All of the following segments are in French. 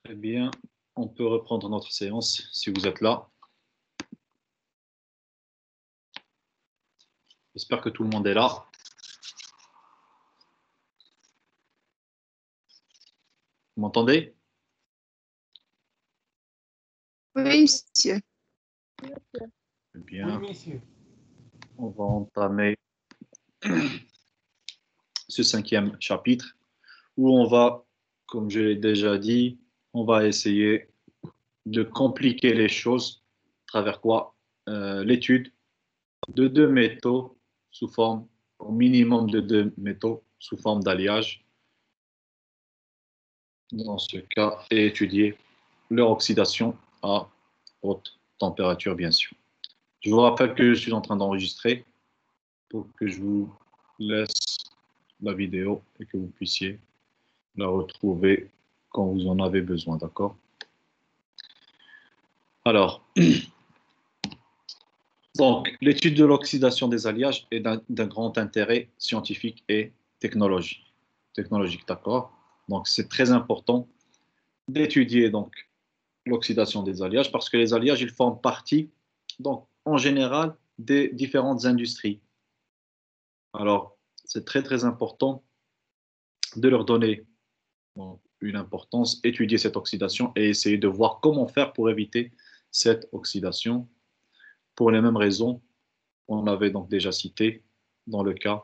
Eh bien, on peut reprendre notre séance si vous êtes là. J'espère que tout le monde est là. Vous m'entendez? Oui, monsieur. Eh bien, Oui, monsieur. on va entamer ce 5e chapitre où on va, comme je l'ai déjà dit, on va essayer de compliquer les choses à travers quoi? L'étude de deux métaux sous forme, au minimum de deux métaux sous forme d'alliage, dans ce cas, et étudier leur oxydation à haute température, bien sûr. Je vous rappelle que je suis en train d'enregistrer pour que je vous laisse la vidéo et que vous puissiez la retrouver quand vous en avez besoin, d'accord? Alors, donc, l'étude de l'oxydation des alliages est d'un grand intérêt scientifique et technologique, d'accord? Donc, c'est très important d'étudier donc l'oxydation des alliages parce que les alliages, ils forment partie, donc, en général, des différentes industries. Alors, c'est très, très important de leur donner une importance, étudier cette oxydation et essayer de voir comment faire pour éviter cette oxydation pour les mêmes raisons qu'on avait donc déjà citées dans le cas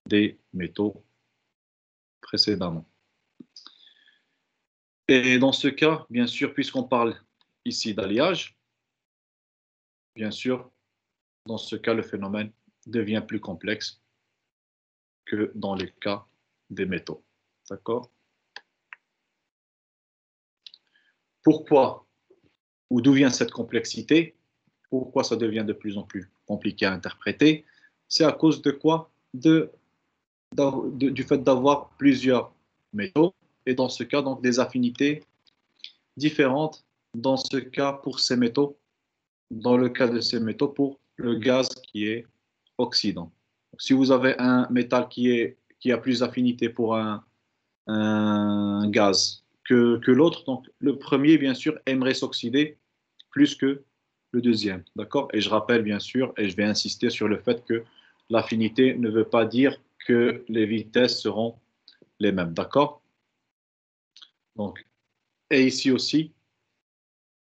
des métaux précédemment. Et dans ce cas, bien sûr, puisqu'on parle ici d'alliage, bien sûr, dans ce cas, le phénomène devient plus complexe que dans le cas des métaux. D'accord? Pourquoi ou d'où vient cette complexité? Pourquoi ça devient de plus en plus compliqué à interpréter? C'est à cause de quoi? Du fait d'avoir plusieurs métaux et dans ce cas, donc des affinités différentes dans ce cas pour ces métaux, dans le cas de ces métaux pour le gaz qui est oxydant. Si vous avez un métal qui a plus d'affinité pour un gaz que l'autre, donc le premier, bien sûr, aimerait s'oxyder plus que le deuxième. D'accord? Et je rappelle, bien sûr, et je vais insister sur le fait que l'affinité ne veut pas dire que les vitesses seront les mêmes. D'accord? Donc, et ici aussi,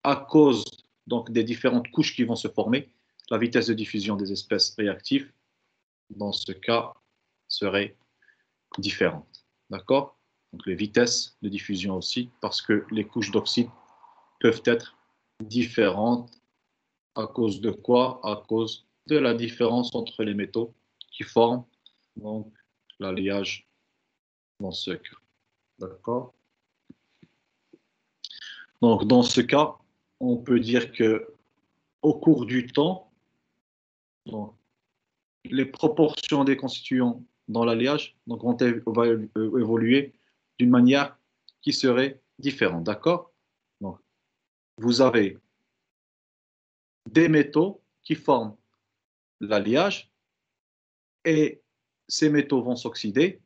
à cause donc, des différentes couches qui vont se former, la vitesse de diffusion des espèces réactives, dans ce cas, serait différente. D'accord? Donc, les vitesses de diffusion aussi, parce que les couches d'oxyde peuvent être différentes. À cause de quoi? À cause de la différence entre les métaux qui forment donc l'alliage dans ce cas. D'accord? Donc dans ce cas, on peut dire que au cours du temps, donc, les proportions des constituants dans l'alliage vont évoluer d'une manière qui serait différente. D'accord? Donc, vous avez des métaux qui forment l'alliage et ces métaux vont s'oxyder.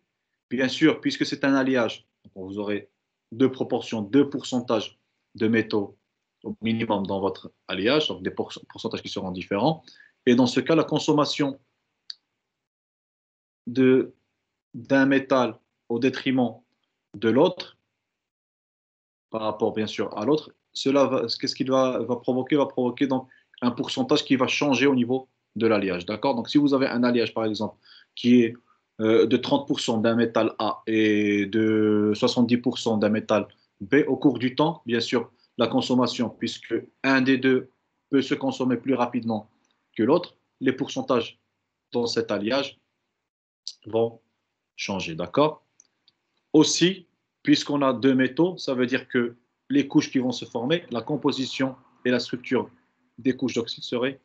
Bien sûr, puisque c'est un alliage, vous aurez deux proportions, deux pourcentages de métaux au minimum dans votre alliage, donc des pourcentages qui seront différents. Et dans ce cas, la consommation d'un métal au détriment de l'autre, par rapport bien sûr à l'autre, qu'est-ce qu'il va provoquer? Va provoquer donc un pourcentage qui va changer au niveau de l'alliage. D'accord? Donc si vous avez un alliage, par exemple, qui est de 30% d'un métal A et de 70% d'un métal B, au cours du temps, bien sûr, la consommation, puisque un des deux peut se consommer plus rapidement que l'autre, les pourcentages dans cet alliage vont changer. D'accord? Aussi, puisqu'on a deux métaux, ça veut dire que les couches qui vont se former, la composition et la structure des couches d'oxyde seraient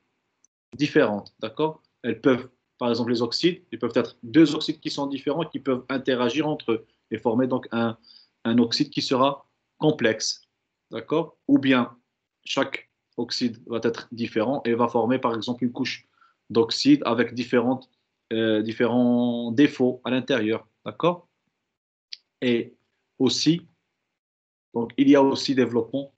différentes. D'accord? Elles peuvent, par exemple, les oxydes, ils peuvent être deux oxydes qui sont différents, qui peuvent interagir entre eux et former donc un oxyde qui sera complexe. D'accord? Ou bien chaque oxyde va être différent et va former, par exemple, une couche d'oxyde avec différents défauts à l'intérieur. D'accord? Et aussi, Donc, il y a aussi développement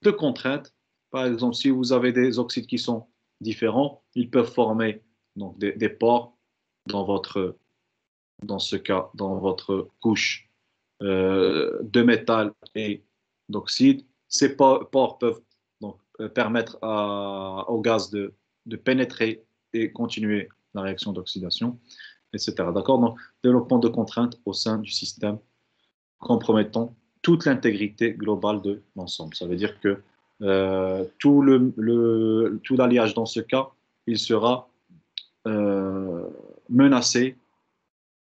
de contraintes. Par exemple, si vous avez des oxydes qui sont différents, ils peuvent former donc, des pores dans ce cas, dans votre couche de métal et d'oxyde. Ces pores peuvent donc, permettre au gaz de pénétrer et continuer la réaction d'oxydation, etc. D'accord? Donc, développement de contraintes au sein du système compromettant toute l'intégrité globale de l'ensemble. Ça veut dire que tout l'alliage dans ce cas, il sera menacé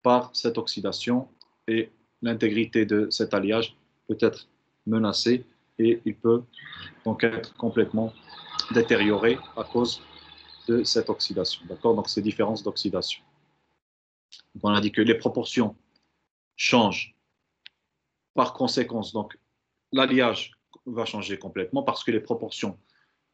par cette oxydation et l'intégrité de cet alliage peut être menacée et il peut donc être complètement détérioré à cause de cette oxydation. D'accord? Donc, ces différences d'oxydation. On a dit que les proportions changent par conséquence. Donc, l'alliage va changer complètement parce que les proportions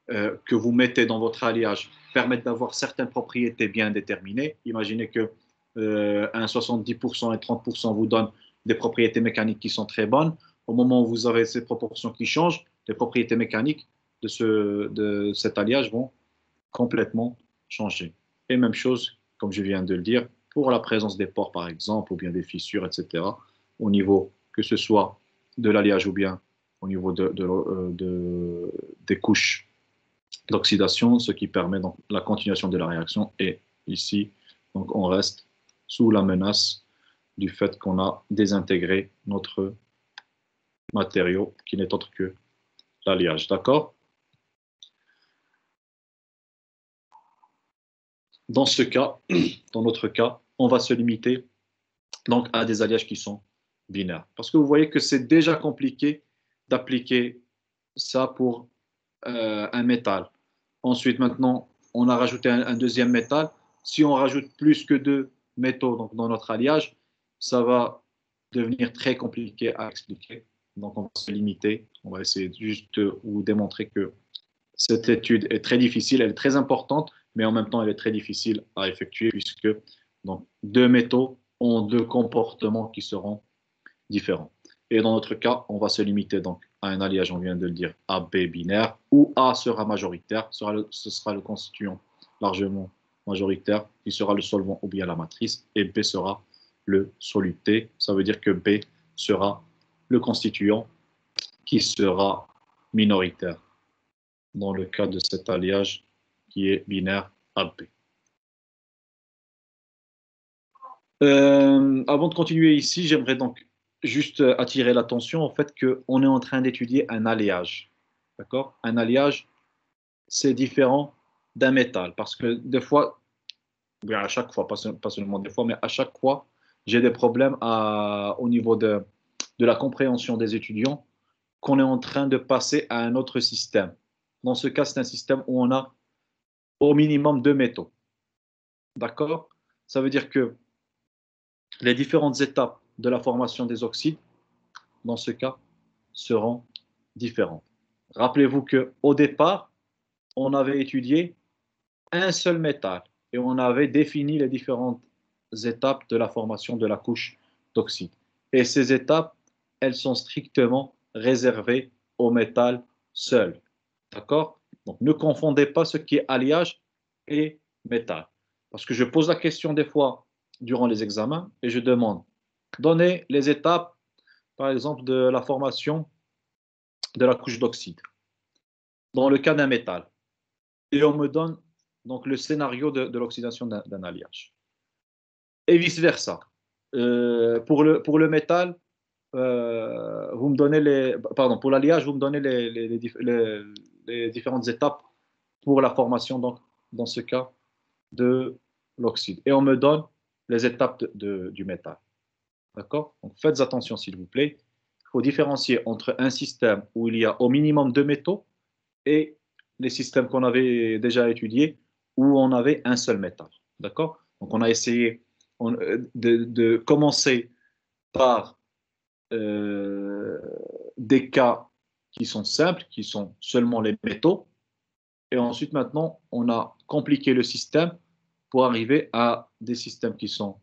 que vous mettez dans votre alliage permettent d'avoir certaines propriétés bien déterminées. Imaginez que un 70% et 30% vous donnent des propriétés mécaniques qui sont très bonnes. Au moment où vous avez ces proportions qui changent, les propriétés mécaniques de cet alliage vont complètement changer. Et même chose, comme je viens de le dire, pour la présence des pores, par exemple, ou bien des fissures, etc., au niveau que ce soit de l'alliage ou bien au niveau des couches d'oxydation, ce qui permet donc la continuation de la réaction. Et ici, donc, on reste sous la menace du fait qu'on a désintégré notre matériau qui n'est autre que l'alliage. D'accord? Dans ce cas, dans notre cas, on va se limiter donc à des alliages qui sont binaires. Parce que vous voyez que c'est déjà compliqué d'appliquer ça pour un métal. Ensuite, maintenant, on a rajouté un deuxième métal. Si on rajoute plus que deux métaux donc, dans notre alliage, ça va devenir très compliqué à expliquer. Donc, on va se limiter. On va essayer juste de vous démontrer que cette étude est très difficile, elle est très importante, mais en même temps, elle est très difficile à effectuer puisque donc, deux métaux ont deux comportements qui seront différents. Et dans notre cas, on va se limiter donc à un alliage, on vient de le dire, AB binaire, où A sera majoritaire, ce sera le constituant largement majoritaire, qui sera le solvant ou bien la matrice, et B sera le soluté. Ça veut dire que B sera le constituant qui sera minoritaire dans le cas de cet alliage qui est binaire AB. Avant de continuer ici, j'aimerais donc juste attirer l'attention au fait qu'on est en train d'étudier un alliage. D'accord? Un alliage, c'est différent d'un métal. Parce que des fois, bien à chaque fois, pas seulement des fois, mais à chaque fois, j'ai des problèmes au niveau de la compréhension des étudiants qu'on est en train de passer à un autre système. Dans ce cas, c'est un système où on a au minimum deux métaux. D'accord? Ça veut dire que les différentes étapes de la formation des oxydes, dans ce cas, seront différentes. Rappelez-vous qu'au départ, on avait étudié un seul métal et on avait défini les différentes étapes de la formation de la couche d'oxyde. Et ces étapes, elles sont strictement réservées au métal seul. D'accord? Donc ne confondez pas ce qui est alliage et métal. Parce que je pose la question des fois durant les examens et je demande, donnez les étapes, par exemple, de la formation de la couche d'oxyde dans le cas d'un métal. Et on me donne donc le scénario de l'oxydation d'un alliage. Et vice-versa. Pour le métal, vous me donnez pardon, pour l'alliage, vous me donnez les différentes étapes pour la formation, donc, dans ce cas, de l'oxyde. Et on me donne les étapes du métal. D'accord? Donc faites attention, s'il vous plaît. Il faut différencier entre un système où il y a au minimum deux métaux et les systèmes qu'on avait déjà étudiés où on avait un seul métal. D'accord? Donc on a essayé de commencer par des cas qui sont simples, qui sont seulement les métaux. Et ensuite, maintenant, on a compliqué le système pour arriver à des systèmes qui sont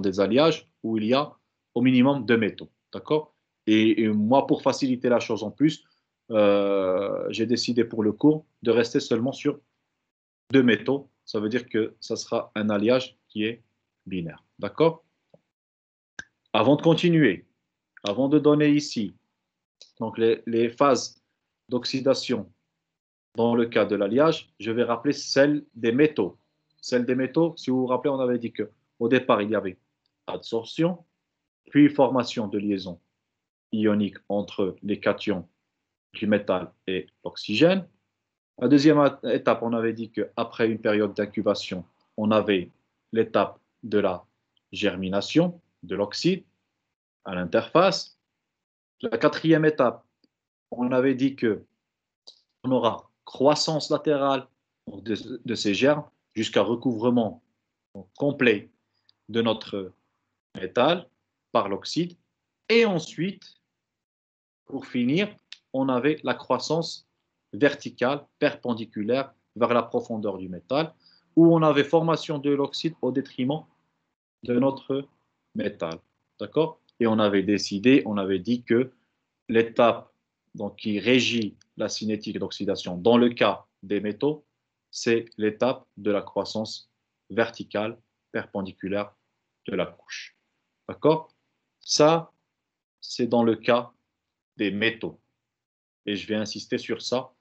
des alliages où il y a au minimum deux métaux. D'accord? Et moi, pour faciliter la chose en plus, j'ai décidé pour le cours de rester seulement sur deux métaux. Ça veut dire que ça sera un alliage qui est binaire. D'accord? Avant de continuer, avant de donner ici donc les phases d'oxydation dans le cas de l'alliage, je vais rappeler celle des métaux. Celle des métaux, si vous vous rappelez, on avait dit qu'au départ, il y avait adsorption, puis formation de liaison ionique entre les cations du métal et l'oxygène. La deuxième étape, on avait dit qu'après une période d'incubation, on avait l'étape de la germination de l'oxyde à l'interface. La quatrième étape, on avait dit qu'on aura croissance latérale de ces germes jusqu'à recouvrement complet de notre métal par l'oxyde. Et ensuite, pour finir, on avait la croissance verticale, perpendiculaire vers la profondeur du métal, où on avait formation de l'oxyde au détriment de notre métal. D'accord? Et on avait décidé, on avait dit que l'étape donc, qui régit la cinétique d'oxydation dans le cas des métaux, c'est l'étape de la croissance verticale perpendiculaire de la couche. D'accord? Ça, c'est dans le cas des métaux. Et je vais insister sur ça.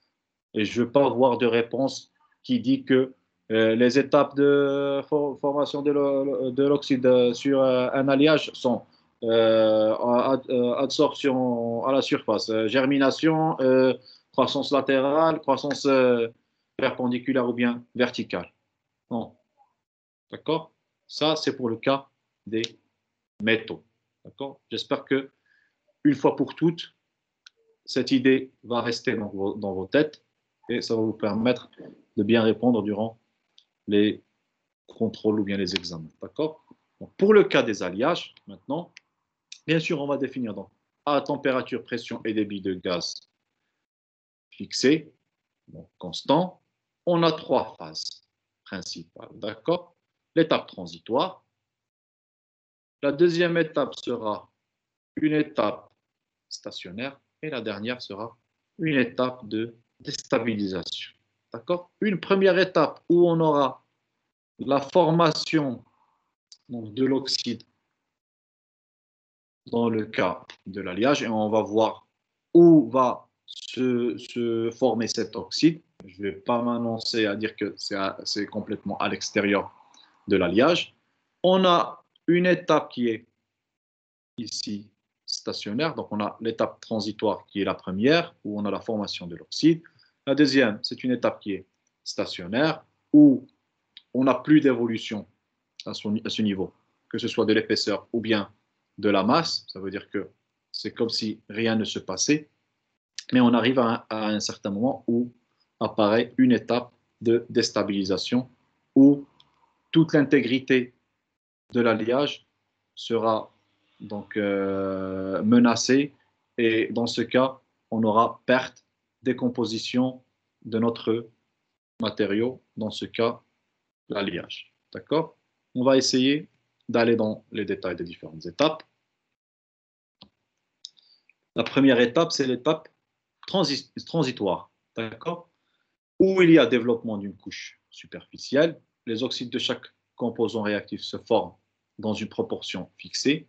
Et je ne veux pas avoir de réponse qui dit que les étapes de formation de l'oxyde sur un alliage sont adsorption à la surface, germination, croissance latérale, croissance perpendiculaire ou bien verticale. Non. D'accord? Ça, c'est pour le cas des métaux. D'accord? J'espère que une fois pour toutes, cette idée va rester dans vos têtes et ça va vous permettre de bien répondre durant les contrôles ou bien les examens. D'accord? Pour le cas des alliages, maintenant, bien sûr, on va définir donc à température, pression et débit de gaz fixé, donc constant. On a trois phases principales. D'accord? L'étape transitoire. La deuxième étape sera une étape stationnaire et la dernière sera une étape de déstabilisation. D'accord? Une première étape où on aura la formation donc, de l'oxyde dans le cas de l'alliage et on va voir où va se former cet oxyde. Je ne vais pas m'annoncer à dire que c'est complètement à l'extérieur de l'alliage. On a une étape qui est ici stationnaire. Donc, on a l'étape transitoire qui est la première, où on a la formation de l'oxyde. La deuxième, c'est une étape qui est stationnaire, où on n'a plus d'évolution à ce niveau, que ce soit de l'épaisseur ou bien de la masse. Ça veut dire que c'est comme si rien ne se passait. Mais on arrive à un certain moment où apparaît une étape de déstabilisation, où toute l'intégrité de l'alliage sera donc menacée et dans ce cas, on aura perte, décomposition de notre matériau, dans ce cas, l'alliage. D'accord? On va essayer d'aller dans les détails des différentes étapes. La première étape, c'est l'étape transitoire. D'accord? Où il y a développement d'une couche superficielle, les oxydes de chaque composant réactif se forment dans une proportion fixée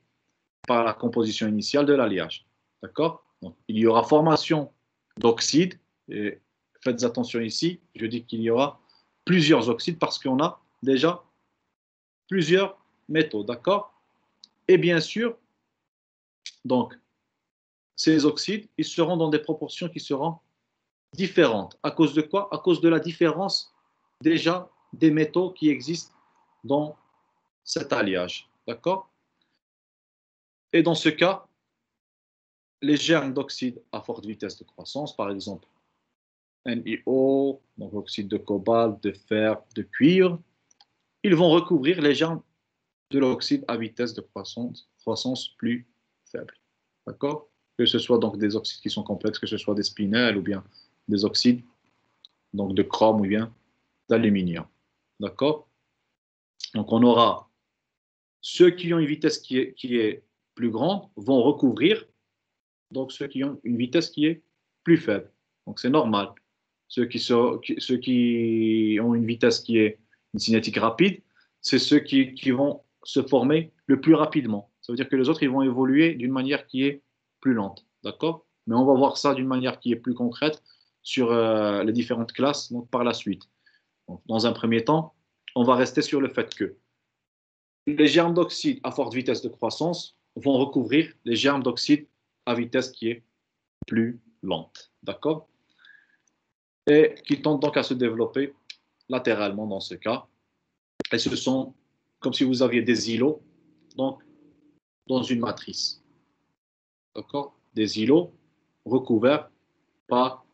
par la composition initiale de l'alliage. D'accord? Donc, il y aura formation d'oxydes. Et faites attention ici, je dis qu'il y aura plusieurs oxydes parce qu'on a déjà plusieurs métaux. D'accord? Et bien sûr, donc, ces oxydes, ils seront dans des proportions qui seront différentes. À cause de quoi? À cause de la différence déjà des métaux qui existent dans cet alliage. D'accord? Et dans ce cas, les germes d'oxyde à forte vitesse de croissance, par exemple NiO, donc oxyde de cobalt, de fer, de cuivre, ils vont recouvrir les germes de l'oxyde à vitesse de croissance plus faible. D'accord? Que ce soit donc des oxydes qui sont complexes, que ce soit des spinels ou bien des oxydes donc de chrome ou bien d'aluminium. D'accord? Donc on aura ceux qui ont une vitesse qui est plus grande vont recouvrir donc ceux qui ont une vitesse qui est plus faible. Donc c'est normal. Ceux qui ont une vitesse qui est une cinétique rapide, c'est ceux qui vont se former le plus rapidement. Ça veut dire que les autres, ils vont évoluer d'une manière qui est plus lente. D'accord? Mais on va voir ça d'une manière qui est plus concrète sur les différentes classes donc par la suite. Donc, dans un premier temps, on va rester sur le fait que les germes d'oxyde à forte vitesse de croissance vont recouvrir les germes d'oxyde à vitesse qui est plus lente. D'accord? Et qui tentent donc à se développer latéralement dans ce cas. Et ce sont comme si vous aviez des îlots donc, dans une matrice. D'accord? Des îlots recouverts par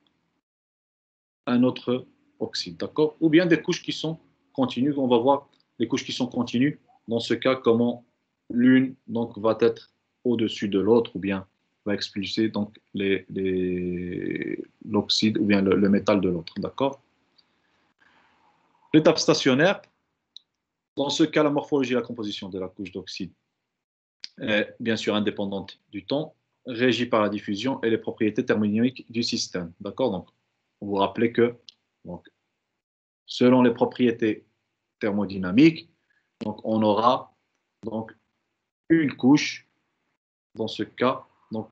un autre oxyde. D'accord? Ou bien des couches qui sont continues. On va voir les couches qui sont continues. Dans ce cas, comment l'une donc, va être au-dessus de l'autre ou bien va expulser donc l'oxyde ou bien le métal de l'autre. D'accord? L'étape stationnaire, dans ce cas, la morphologie et la composition de la couche d'oxyde est bien sûr indépendante du temps, régie par la diffusion et les propriétés thermodynamiques du système. D'accord? Donc, vous vous rappelez que donc, selon les propriétés thermodynamiques, donc, on aura donc, une couche, dans ce cas, donc,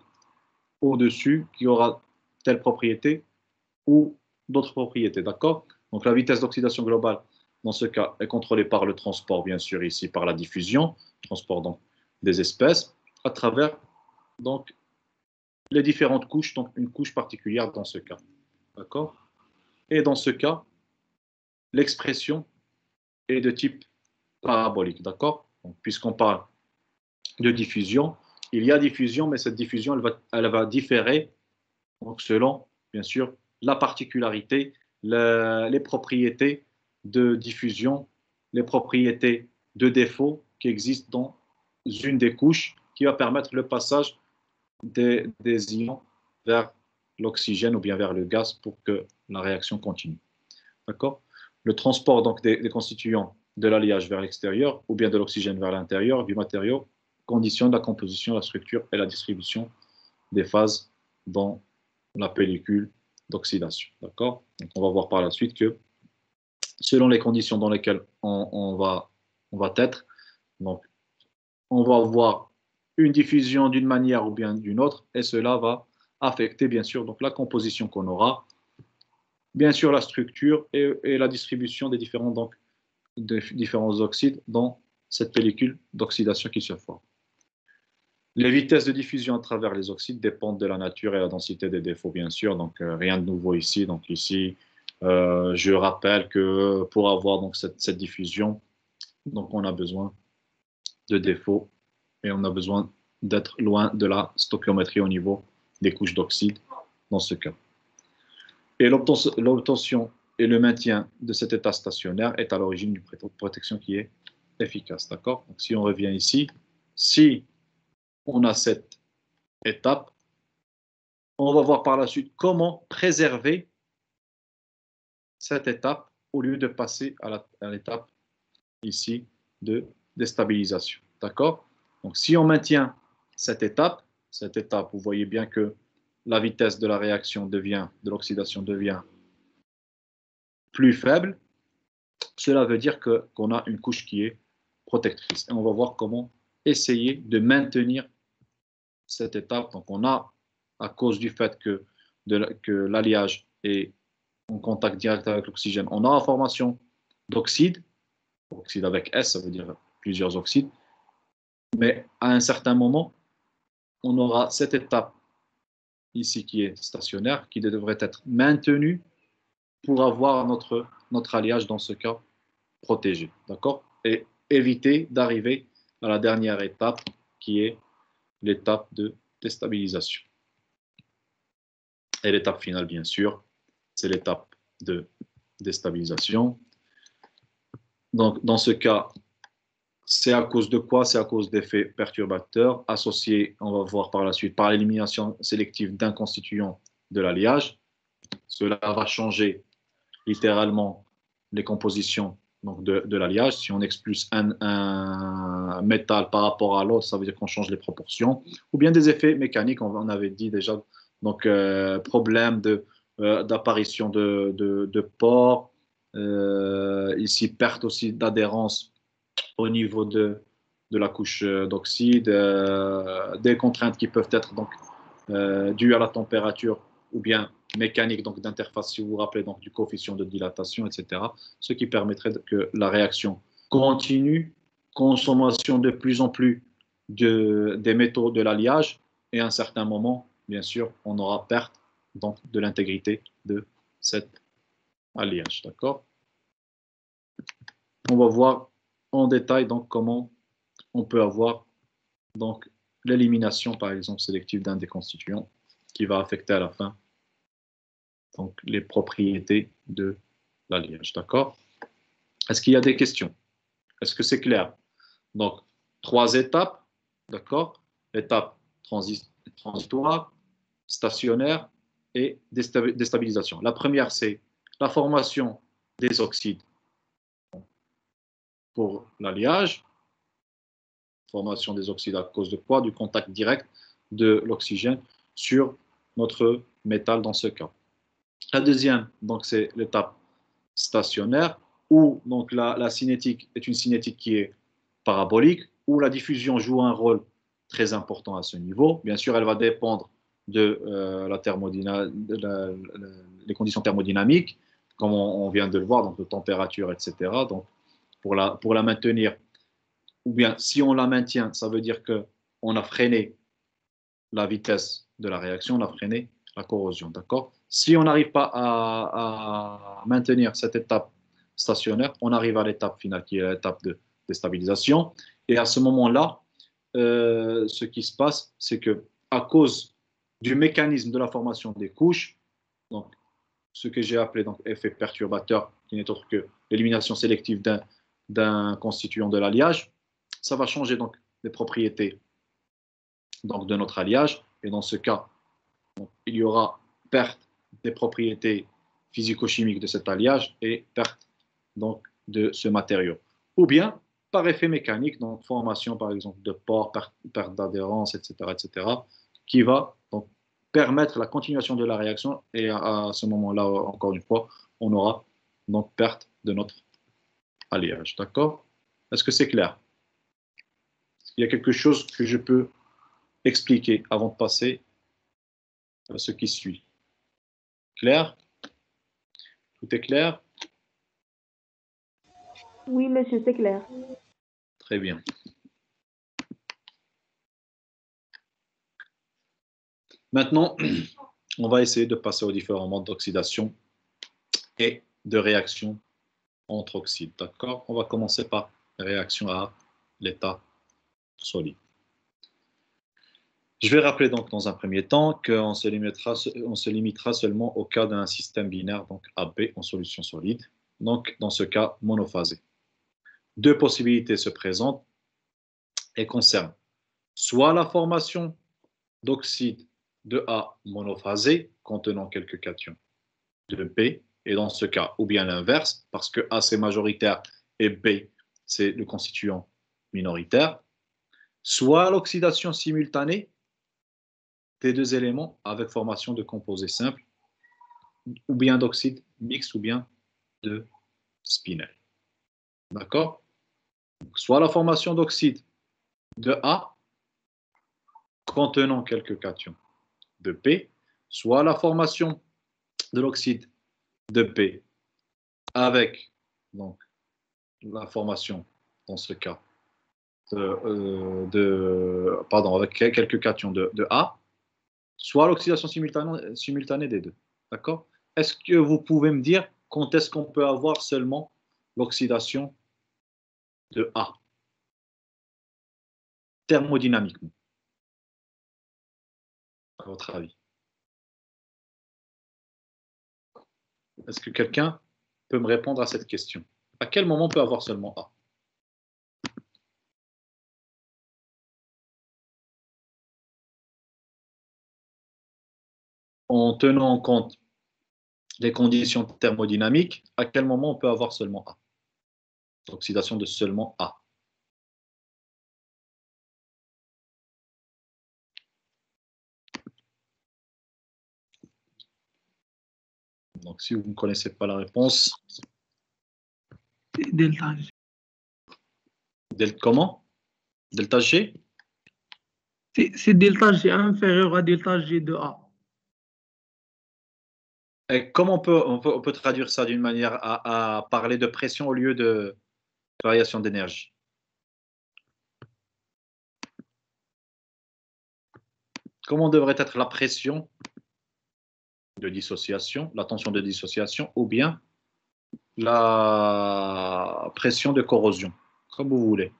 au-dessus, qui aura telle propriété ou d'autres propriétés. D'accord? Donc, la vitesse d'oxydation globale, dans ce cas, est contrôlée par le transport, bien sûr, ici, par la diffusion, transport donc, des espèces, à travers donc, les différentes couches, donc une couche particulière dans ce cas. D'accord? Et dans ce cas, l'expression est de type parabolique. D'accord? Puisqu'on parle de diffusion, il y a diffusion, mais cette diffusion, elle va différer donc, selon, bien sûr, la particularité, les propriétés de diffusion, les propriétés de défaut qui existent dans une des couches qui va permettre le passage des ions vers l'oxygène ou bien vers le gaz pour que la réaction continue. D'accord? Le transport donc, des constituants de l'alliage vers l'extérieur ou bien de l'oxygène vers l'intérieur du matériau conditionne la composition, la structure et la distribution des phases dans la pellicule d'oxydation. D'accord? Donc on va voir par la suite que selon les conditions dans lesquelles on va être, donc on va avoir une diffusion d'une manière ou bien d'une autre, et cela va affecter bien sûr donc, la composition qu'on aura, bien sûr la structure et la distribution des différents oxydes dans cette pellicule d'oxydation qui se forme. Les vitesses de diffusion à travers les oxydes dépendent de la nature et la densité des défauts, bien sûr, donc rien de nouveau ici. Donc ici, je rappelle que pour avoir donc, cette diffusion, donc, on a besoin de défauts et on a besoin d'être loin de la stoichiométrie au niveau des couches d'oxyde dans ce cas. Et l'obtention et le maintien de cet état stationnaire est à l'origine d'une protection qui est efficace. D'accord? Donc si on revient ici, si on a cette étape, on va voir par la suite comment préserver cette étape au lieu de passer à l'étape ici de déstabilisation. D'accord? Donc si on maintient cette étape, vous voyez bien que la vitesse de la réaction de l'oxydation devient plus faible. Cela veut dire qu'on a une couche qui est protectrice. Et on va voir comment essayer de maintenir cette étape. Donc on a, à cause du fait que l'alliage est en contact direct avec l'oxygène, on a la formation d'oxyde, oxyde avec S, ça veut dire plusieurs oxydes, mais à un certain moment, on aura cette étape ici qui est stationnaire, qui devrait être maintenue pour avoir notre alliage dans ce cas protégé, d'accord? Et éviter d'arriver à la dernière étape qui est l'étape de déstabilisation. Et l'étape finale, bien sûr, c'est l'étape de déstabilisation. Donc, dans ce cas, c'est à cause de quoi? C'est à cause d'effets perturbateurs associés, on va voir par la suite, par l'élimination sélective d'un constituant de l'alliage. Cela va changer littéralement les compositions donc de l'alliage. Si on expulse un métal par rapport à l'autre, ça veut dire qu'on change les proportions. Ou bien des effets mécaniques, on avait dit déjà, donc problème d'apparition de pores, ici perte aussi d'adhérence au niveau de la couche d'oxyde, des contraintes qui peuvent être donc dues à la température ou bien mécanique donc d'interface, si vous vous rappelez donc du coefficient de dilatation, etc. Ce qui permettrait que la réaction continue, consommation de plus en plus des métaux de l'alliage, et à un certain moment, bien sûr, on aura perte donc de l'intégrité de cet alliage. D'accord? On va voir en détail donc comment on peut avoir donc l'élimination par exemple sélective d'un des constituants qui va affecter à la fin donc les propriétés de l'alliage. D'accord? Est-ce qu'il y a des questions? Est-ce que c'est clair? Donc, 3 étapes, d'accord? Étape transitoire, stationnaire et déstabilisation. La première, c'est la formation des oxydes pour l'alliage. Formation des oxydes à cause de quoi? Du contact direct de l'oxygène sur notre métal dans ce cas. La deuxième, donc, c'est l'étape stationnaire, où donc, la cinétique est une cinétique qui est parabolique, où la diffusion joue un rôle très important à ce niveau. Bien sûr, elle va dépendre de les conditions thermodynamiques, comme on vient de le voir, donc de température, etc. Donc, pour la maintenir, ou bien si on la maintient, ça veut dire qu'on a freiné la vitesse de la réaction, on a freiné la corrosion. D'accord? Si on n'arrive pas à maintenir cette étape stationnaire, on arrive à l'étape finale qui est l'étape de déstabilisation. Et à ce moment-là, ce qui se passe, c'est que à cause du mécanisme de la formation des couches, donc ce que j'ai appelé donc effet perturbateur, qui n'est autre que l'élimination sélective d'un constituant de l'alliage, ça va changer donc les propriétés donc, de notre alliage. Et dans ce cas, donc, il y aura perte des propriétés physico-chimiques de cet alliage et perte donc, de ce matériau. Ou bien par effet mécanique, donc formation par exemple de pores, perte d'adhérence, etc., qui va donc permettre la continuation de la réaction. Et à ce moment-là, encore une fois, on aura donc perte de notre alliage. D'accord? Est-ce que c'est clair? Il y a quelque chose que je peux expliquer avant de passer à ce qui suit. Clair? Tout est clair? Oui, monsieur, c'est clair. Très bien. Maintenant, on va essayer de passer aux différents modes d'oxydation et de réaction entre oxydes. D'accord? On va commencer par réaction à l'état solide. Je vais rappeler donc dans un premier temps qu'on se limitera seulement au cas d'un système binaire, donc AB en solution solide, donc dans ce cas monophasé. Deux possibilités se présentent et concernent soit la formation d'oxyde de A monophasé contenant quelques cations de B, et dans ce cas, ou bien l'inverse, parce que A c'est majoritaire et B c'est le constituant minoritaire, soit l'oxydation simultanée des deux éléments avec formation de composés simples, ou bien d'oxyde mixte, ou bien de spinel. D'accord? Soit la formation d'oxyde de A contenant quelques cations de B, soit la formation de l'oxyde de B avec donc, la formation, dans ce cas, avec quelques cations de A, soit l'oxydation simultanée des deux. D'accord? Est-ce que vous pouvez me dire quand est-ce qu'on peut avoir seulement l'oxydation de A thermodynamiquement, à votre avis? Est-ce que quelqu'un peut me répondre à cette question? À quel moment on peut avoir seulement A? En tenant en compte les conditions thermodynamiques, à quel moment on peut avoir seulement A? Oxydation de seulement A. Donc, si vous ne connaissez pas la réponse, Delta G. Comment? Delta G? C'est delta G inférieur à delta G de A. Et comment on peut traduire ça d'une manière à parler de pression au lieu de variation d'énergie? Comment devrait être la pression de dissociation, la tension de dissociation, ou bien la pression de corrosion, comme vous voulez.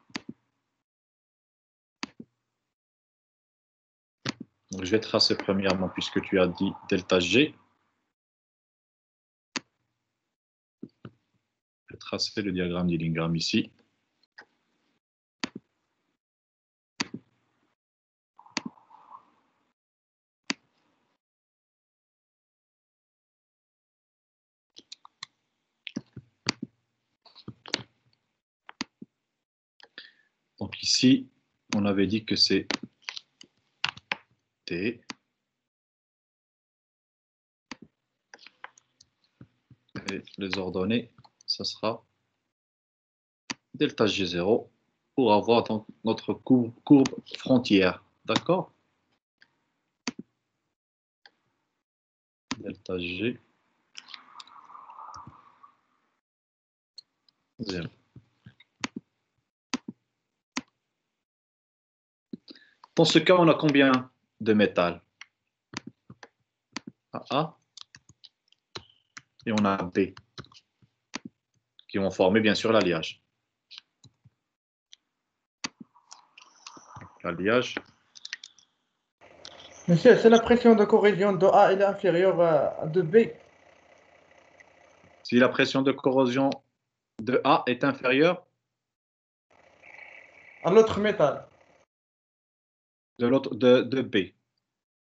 Donc, je vais tracer premièrement, puisque tu as dit delta G. Je vais tracer le diagramme d'Illingham ici. Donc ici, on avait dit que c'est T. Et les ordonnées, ça sera delta G0 pour avoir donc notre courbe frontière. D'accord? Delta G 0. Dans ce cas, on a combien de métal? A et on a B qui vont former bien sûr l'alliage. L'alliage. Monsieur, c'est la pression de corrosion de A est inférieure à de B. Si la pression de corrosion de A est inférieure À l'autre métal. de B.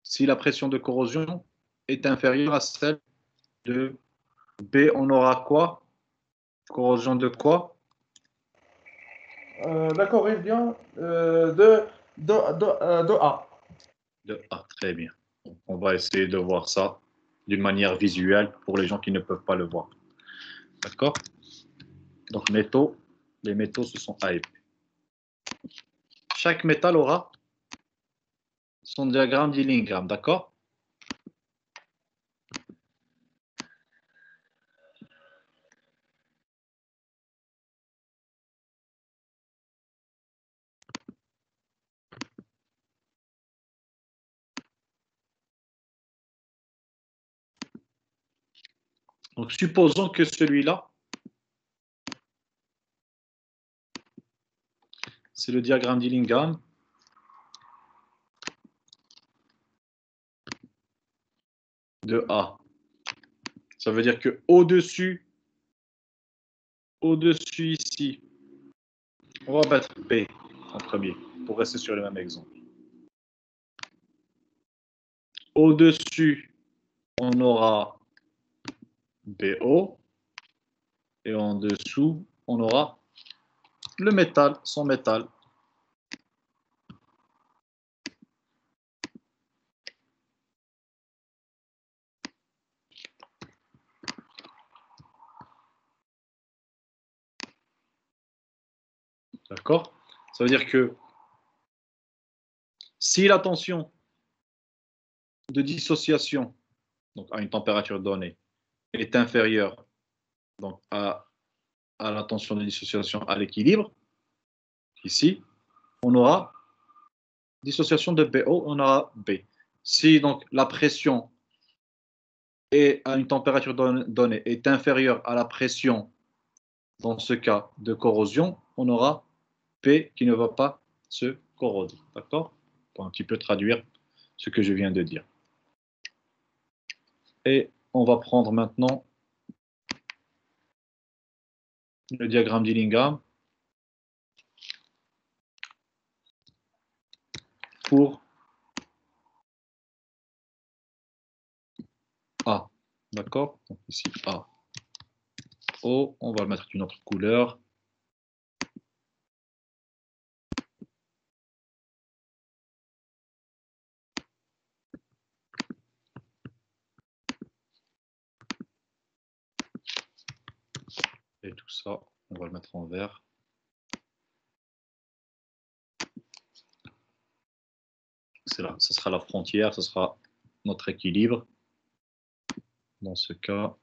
Si la pression de corrosion est inférieure à celle de B, on aura quoi? Corrosion de quoi? La corrosion de A. De A, très bien. On va essayer de voir ça d'une manière visuelle pour les gens qui ne peuvent pas le voir. D'accord? Donc, métaux, les métaux, ce sont A et B. Chaque métal aura son diagramme d'Illingham, d'accord? Donc, supposons que celui-là, c'est le diagramme d'Illingham. De A. Ça veut dire que au-dessus ici, on va mettre B en premier pour rester sur le même exemple. Au-dessus, on aura BO et en dessous, on aura le métal, son métal. D'accord? Ça veut dire que si la tension de dissociation, donc à une température donnée, est inférieure donc à la tension de dissociation à l'équilibre, ici, on aura dissociation de BO, on aura B. Si donc la pression est à une température donnée est inférieure à la pression, dans ce cas de corrosion, on aura P qui ne va pas se corroder. D'accord? Pour un petit peu traduire ce que je viens de dire. Et on va prendre maintenant le diagramme d'Illingham pour A. D'accord? Donc ici A. O, on va le mettre d'une autre couleur. Et tout ça, on va le mettre en vert. C'est là, ce sera la frontière, ce sera notre équilibre. Dans ce cas,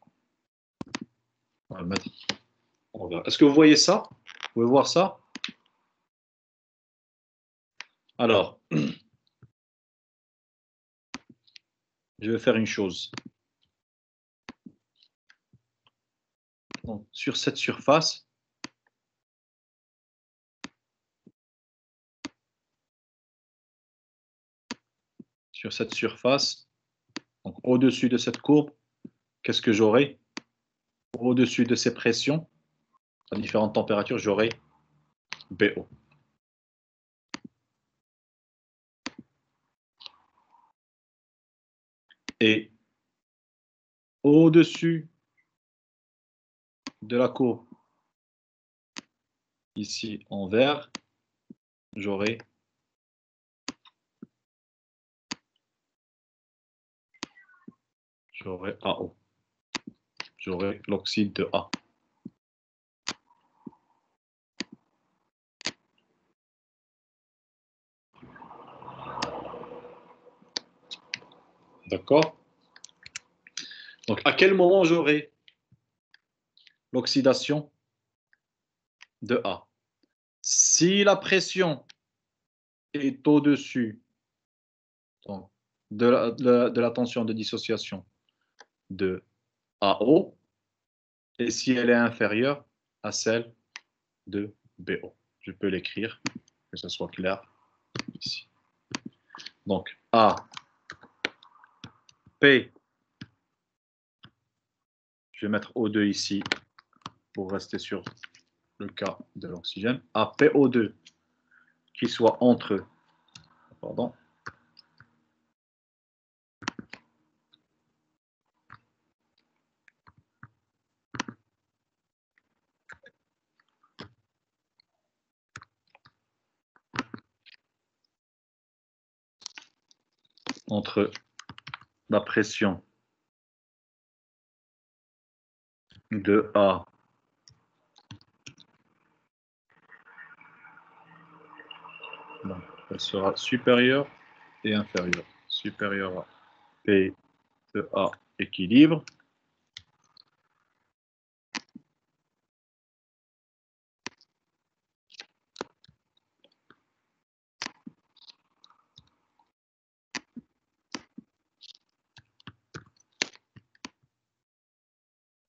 on va le mettre en vert. Est-ce que vous voyez ça? Vous pouvez voir ça? Alors, je vais faire une chose. Donc, sur cette surface, donc au-dessus de cette courbe, qu'est-ce que j'aurai? Au-dessus de ces pressions, à différentes températures, j'aurai BO. Et au-dessus de la courbe, ici en vert, j'aurai AO. J'aurai l'oxyde de A. D'accord? Donc, à quel moment j'aurai l'oxydation de A? Si la pression est au-dessus de la tension de dissociation de AO, et si elle est inférieure à celle de BO. Je peux l'écrire, que ce soit clair ici. Donc, A, P, je vais mettre O2 ici pour rester sur le cas de l'oxygène. A, PO2 qui soit entre, pardon, entre la pression de A donc, elle sera supérieure et inférieure. Supérieure à P de A équilibre.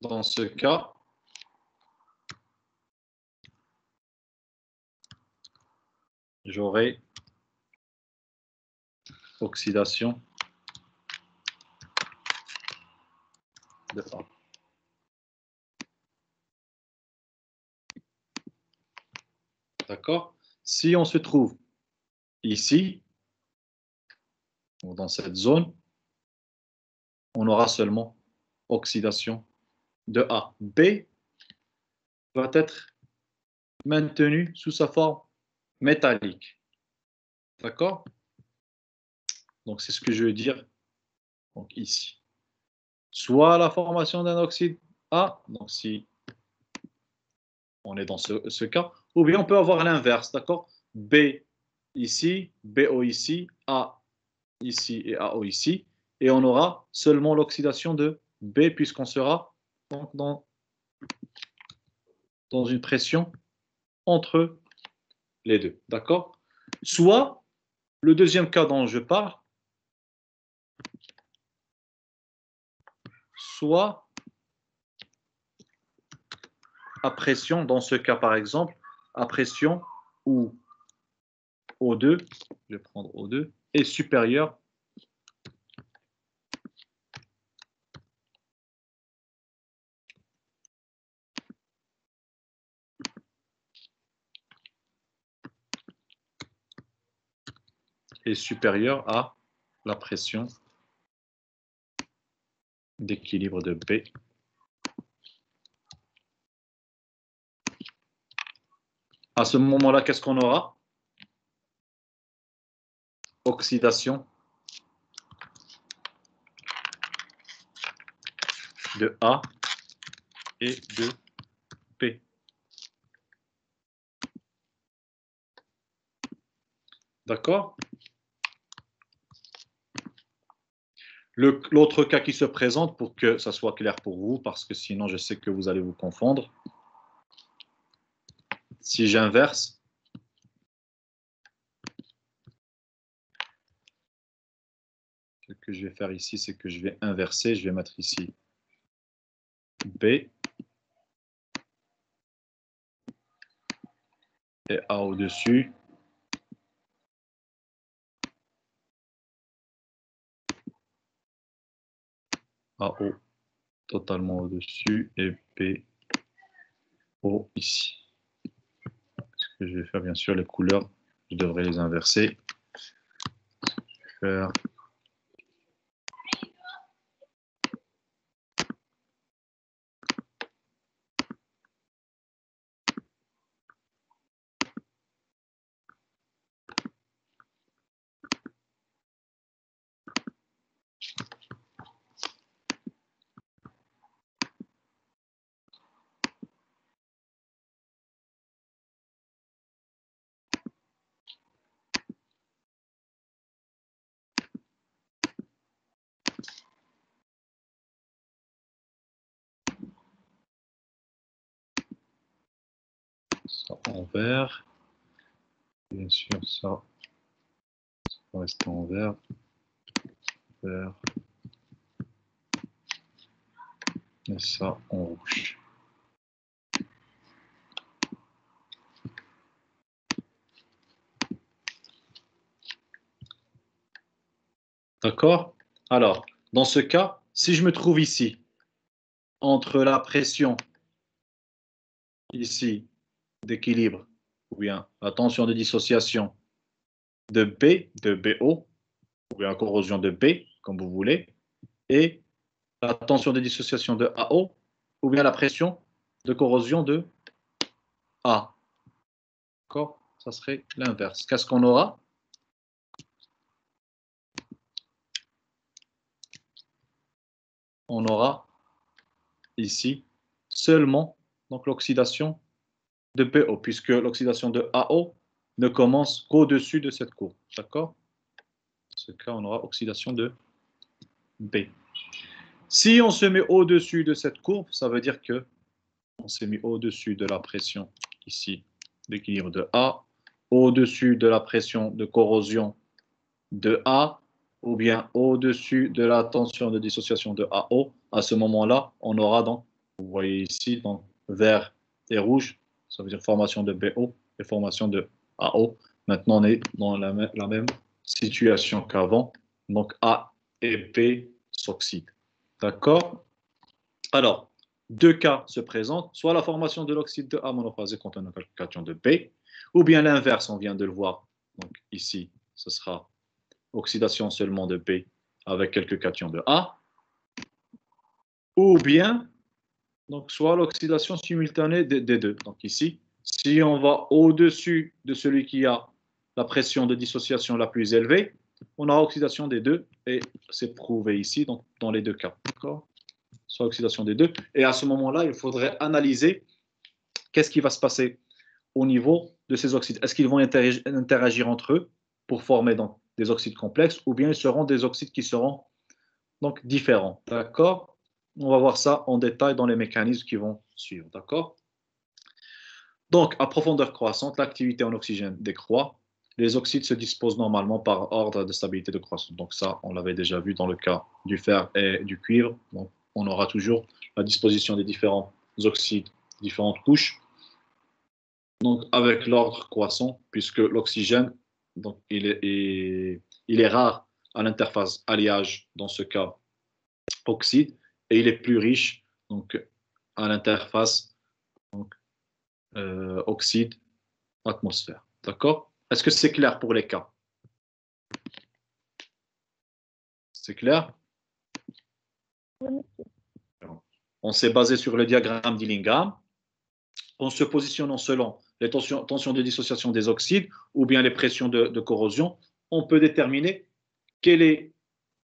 Dans ce cas, j'aurai oxydation de A. D'accord? Si on se trouve ici, dans cette zone, on aura seulement oxydation de A. B va être maintenu sous sa forme métallique. D'accord? Donc, c'est ce que je veux dire donc, ici. Soit la formation d'un oxyde A, donc si on est dans ce cas, ou bien on peut avoir l'inverse, d'accord? B ici, BO ici, A ici et AO ici, et on aura seulement l'oxydation de B puisqu'on sera donc dans une pression entre les deux, d'accord? Soit, le deuxième cas dont je parle, soit à pression, dans ce cas par exemple, à pression où O2, je vais prendre O2, est supérieur à la pression d'équilibre de B. À ce moment-là, qu'est-ce qu'on aura? Oxydation de A et de P. D'accord? L'autre cas qui se présente, pour que ça soit clair pour vous, parce que sinon je sais que vous allez vous confondre. Si j'inverse, ce que je vais faire ici, c'est que je vais inverser, je vais mettre ici B et A au-dessus. AO totalement au-dessus et BO ici. Ce que je vais faire, bien sûr, les couleurs, je devrais les inverser. Je vais faire ça en vert. Bien sûr, ça va rester en vert. Vert. Et ça en rouge. D'accord? Alors, dans ce cas, si je me trouve ici, entre la pression ici d'équilibre, ou bien la tension de dissociation de B, de BO, ou bien la corrosion de B, comme vous voulez, et la tension de dissociation de AO, ou bien la pression de corrosion de A. D'accord? Ça serait l'inverse. Qu'est-ce qu'on aura? On aura ici seulement donc l'oxydation de BO, puisque l'oxydation de AO ne commence qu'au-dessus de cette courbe. D'accord? Dans ce cas, on aura oxydation de B. Si on se met au-dessus de cette courbe, ça veut dire que on s'est mis au-dessus de la pression ici d'équilibre de A, au-dessus de la pression de corrosion de A, ou bien au-dessus de la tension de dissociation de AO. À ce moment-là, on aura donc, vous voyez ici, donc vert et rouge, ça veut dire formation de BO et formation de AO. Maintenant, on est dans la même situation qu'avant. Donc A et B s'oxydent. D'accord? Alors, deux cas se présentent, soit la formation de l'oxyde de A monophasé contenant un cation de B, ou bien l'inverse, on vient de le voir. Donc ici, ce sera oxydation seulement de B avec quelques cations de A, ou bien donc soit l'oxydation simultanée des deux. Donc ici, si on va au-dessus de celui qui a la pression de dissociation la plus élevée, on aura oxydation des deux, et c'est prouvé ici, donc dans les deux cas. D'accord? Soit oxydation des deux. Et à ce moment-là, il faudrait analyser qu'est-ce qui va se passer au niveau de ces oxydes. Est-ce qu'ils vont interagir entre eux pour former donc des oxydes complexes, ou bien ils seront des oxydes qui seront donc différents. D'accord? On va voir ça en détail dans les mécanismes qui vont suivre. D'accord? Donc, à profondeur croissante, l'activité en oxygène décroît. Les oxydes se disposent normalement par ordre de stabilité de croissance. Donc ça, on l'avait déjà vu dans le cas du fer et du cuivre. Donc, on aura toujours la disposition des différents oxydes, différentes couches. Donc, avec l'ordre croissant, puisque l'oxygène, donc, il est rare à l'interface alliage, dans ce cas oxyde, et il est plus riche donc, à l'interface oxyde-atmosphère. D'accord? Est-ce que c'est clair pour les cas? C'est clair? On s'est basé sur le diagramme d'Illingham. En se positionnant selon les tensions de dissociation des oxydes ou bien les pressions de corrosion, on peut déterminer quel est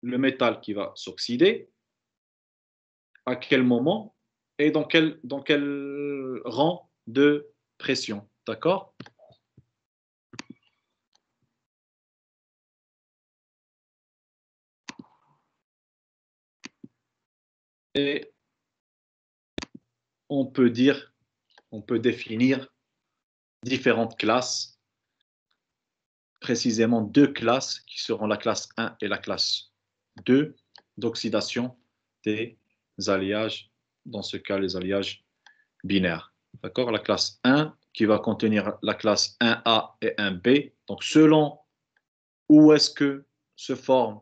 le métal qui va s'oxyder, à quel moment et dans quel rang de pression. D'accord? Et on peut définir différentes classes, précisément deux classes qui seront la classe 1 et la classe 2 d'oxydation des alliages, dans ce cas les alliages binaires. D'accord? La classe 1 qui va contenir la classe 1A et 1B. Donc selon où est-ce que se forme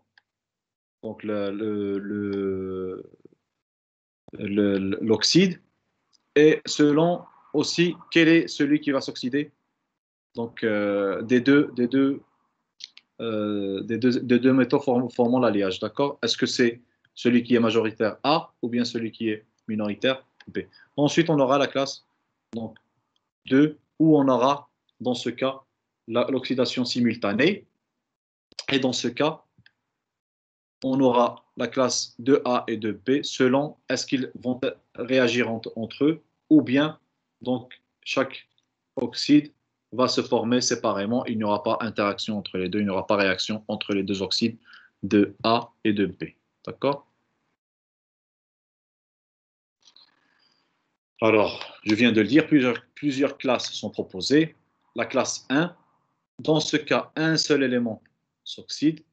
donc l'oxyde, et selon aussi quel est celui qui va s'oxyder, donc des deux métaux formant l'alliage, d'accord? Est-ce que c'est celui qui est majoritaire A ou bien celui qui est minoritaire B? Ensuite, on aura la classe donc 2 où on aura dans ce cas l'oxydation simultanée, et dans ce cas on aura la classe 2A et 2B selon est-ce qu'ils vont réagir entre eux ou bien donc chaque oxyde va se former séparément, il n'y aura pas interaction entre les deux, il n'y aura pas réaction entre les deux oxydes de A et de B. D'accord? Alors, je viens de le dire, plusieurs classes sont proposées. La classe 1, dans ce cas, un seul élément s'oxyde,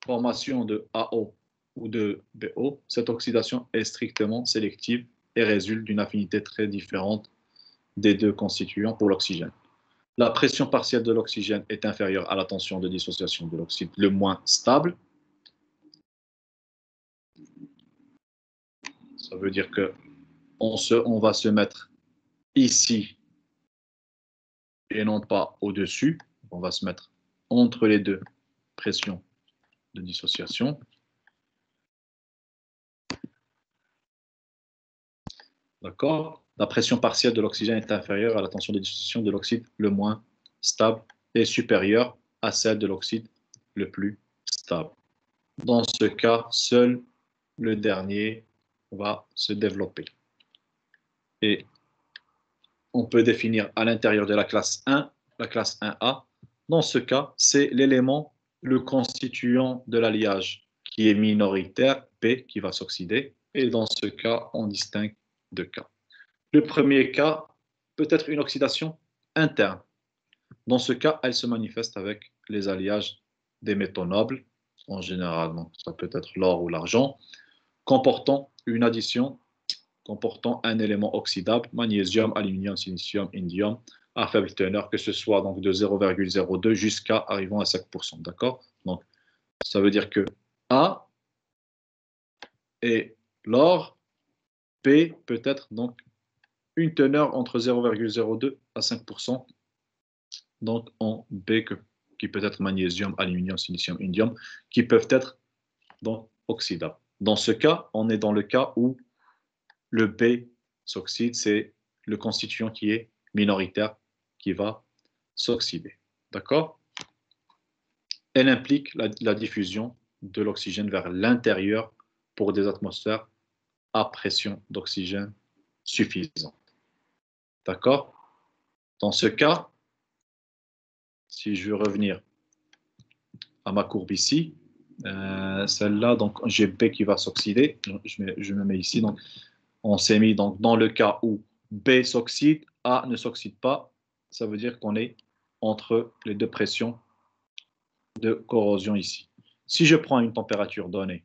formation de AO ou de BO. Cette oxydation est strictement sélective et résulte d'une affinité très différente des deux constituants pour l'oxygène. La pression partielle de l'oxygène est inférieure à la tension de dissociation de l'oxyde le moins stable. Ça veut dire que on va se mettre ici et non pas au-dessus. On va se mettre entre les deux pressions de dissociation. D'accord? La pression partielle de l'oxygène est inférieure à la tension de dissociation de l'oxyde le moins stable et supérieure à celle de l'oxyde le plus stable. Dans ce cas, seul le dernier va se développer. Et on peut définir à l'intérieur de la classe 1, la classe 1A. Dans ce cas, c'est l'élément, le constituant de l'alliage qui est minoritaire, P, qui va s'oxyder. Et dans ce cas, on distingue deux cas. Le premier cas peut être une oxydation interne. Dans ce cas, elle se manifeste avec les alliages des métaux nobles, en général, donc ça peut être l'or ou l'argent, comportant une addition comportant un élément oxydable, magnésium, aluminium, silicium, indium, à faible teneur, que ce soit donc de 0,02 jusqu'à arrivant à 5%. D'accord? Donc, ça veut dire que A est l'or, P peut être donc une teneur entre 0,02 à 5%, donc en B qui peut être magnésium, aluminium, silicium, indium, qui peuvent être donc oxydables. Dans ce cas, on est dans le cas où le B s'oxyde, c'est le constituant qui est minoritaire qui va s'oxyder. D'accord? Elle implique la diffusion de l'oxygène vers l'intérieur pour des atmosphères à pression d'oxygène suffisante. D'accord? Dans ce cas, si je veux revenir à ma courbe ici, celle-là, donc j'ai B qui va s'oxyder. Je me mets ici. Donc, on s'est mis donc, dans le cas où B s'oxyde, A ne s'oxyde pas. Ça veut dire qu'on est entre les deux pressions de corrosion ici. Si je prends une température donnée,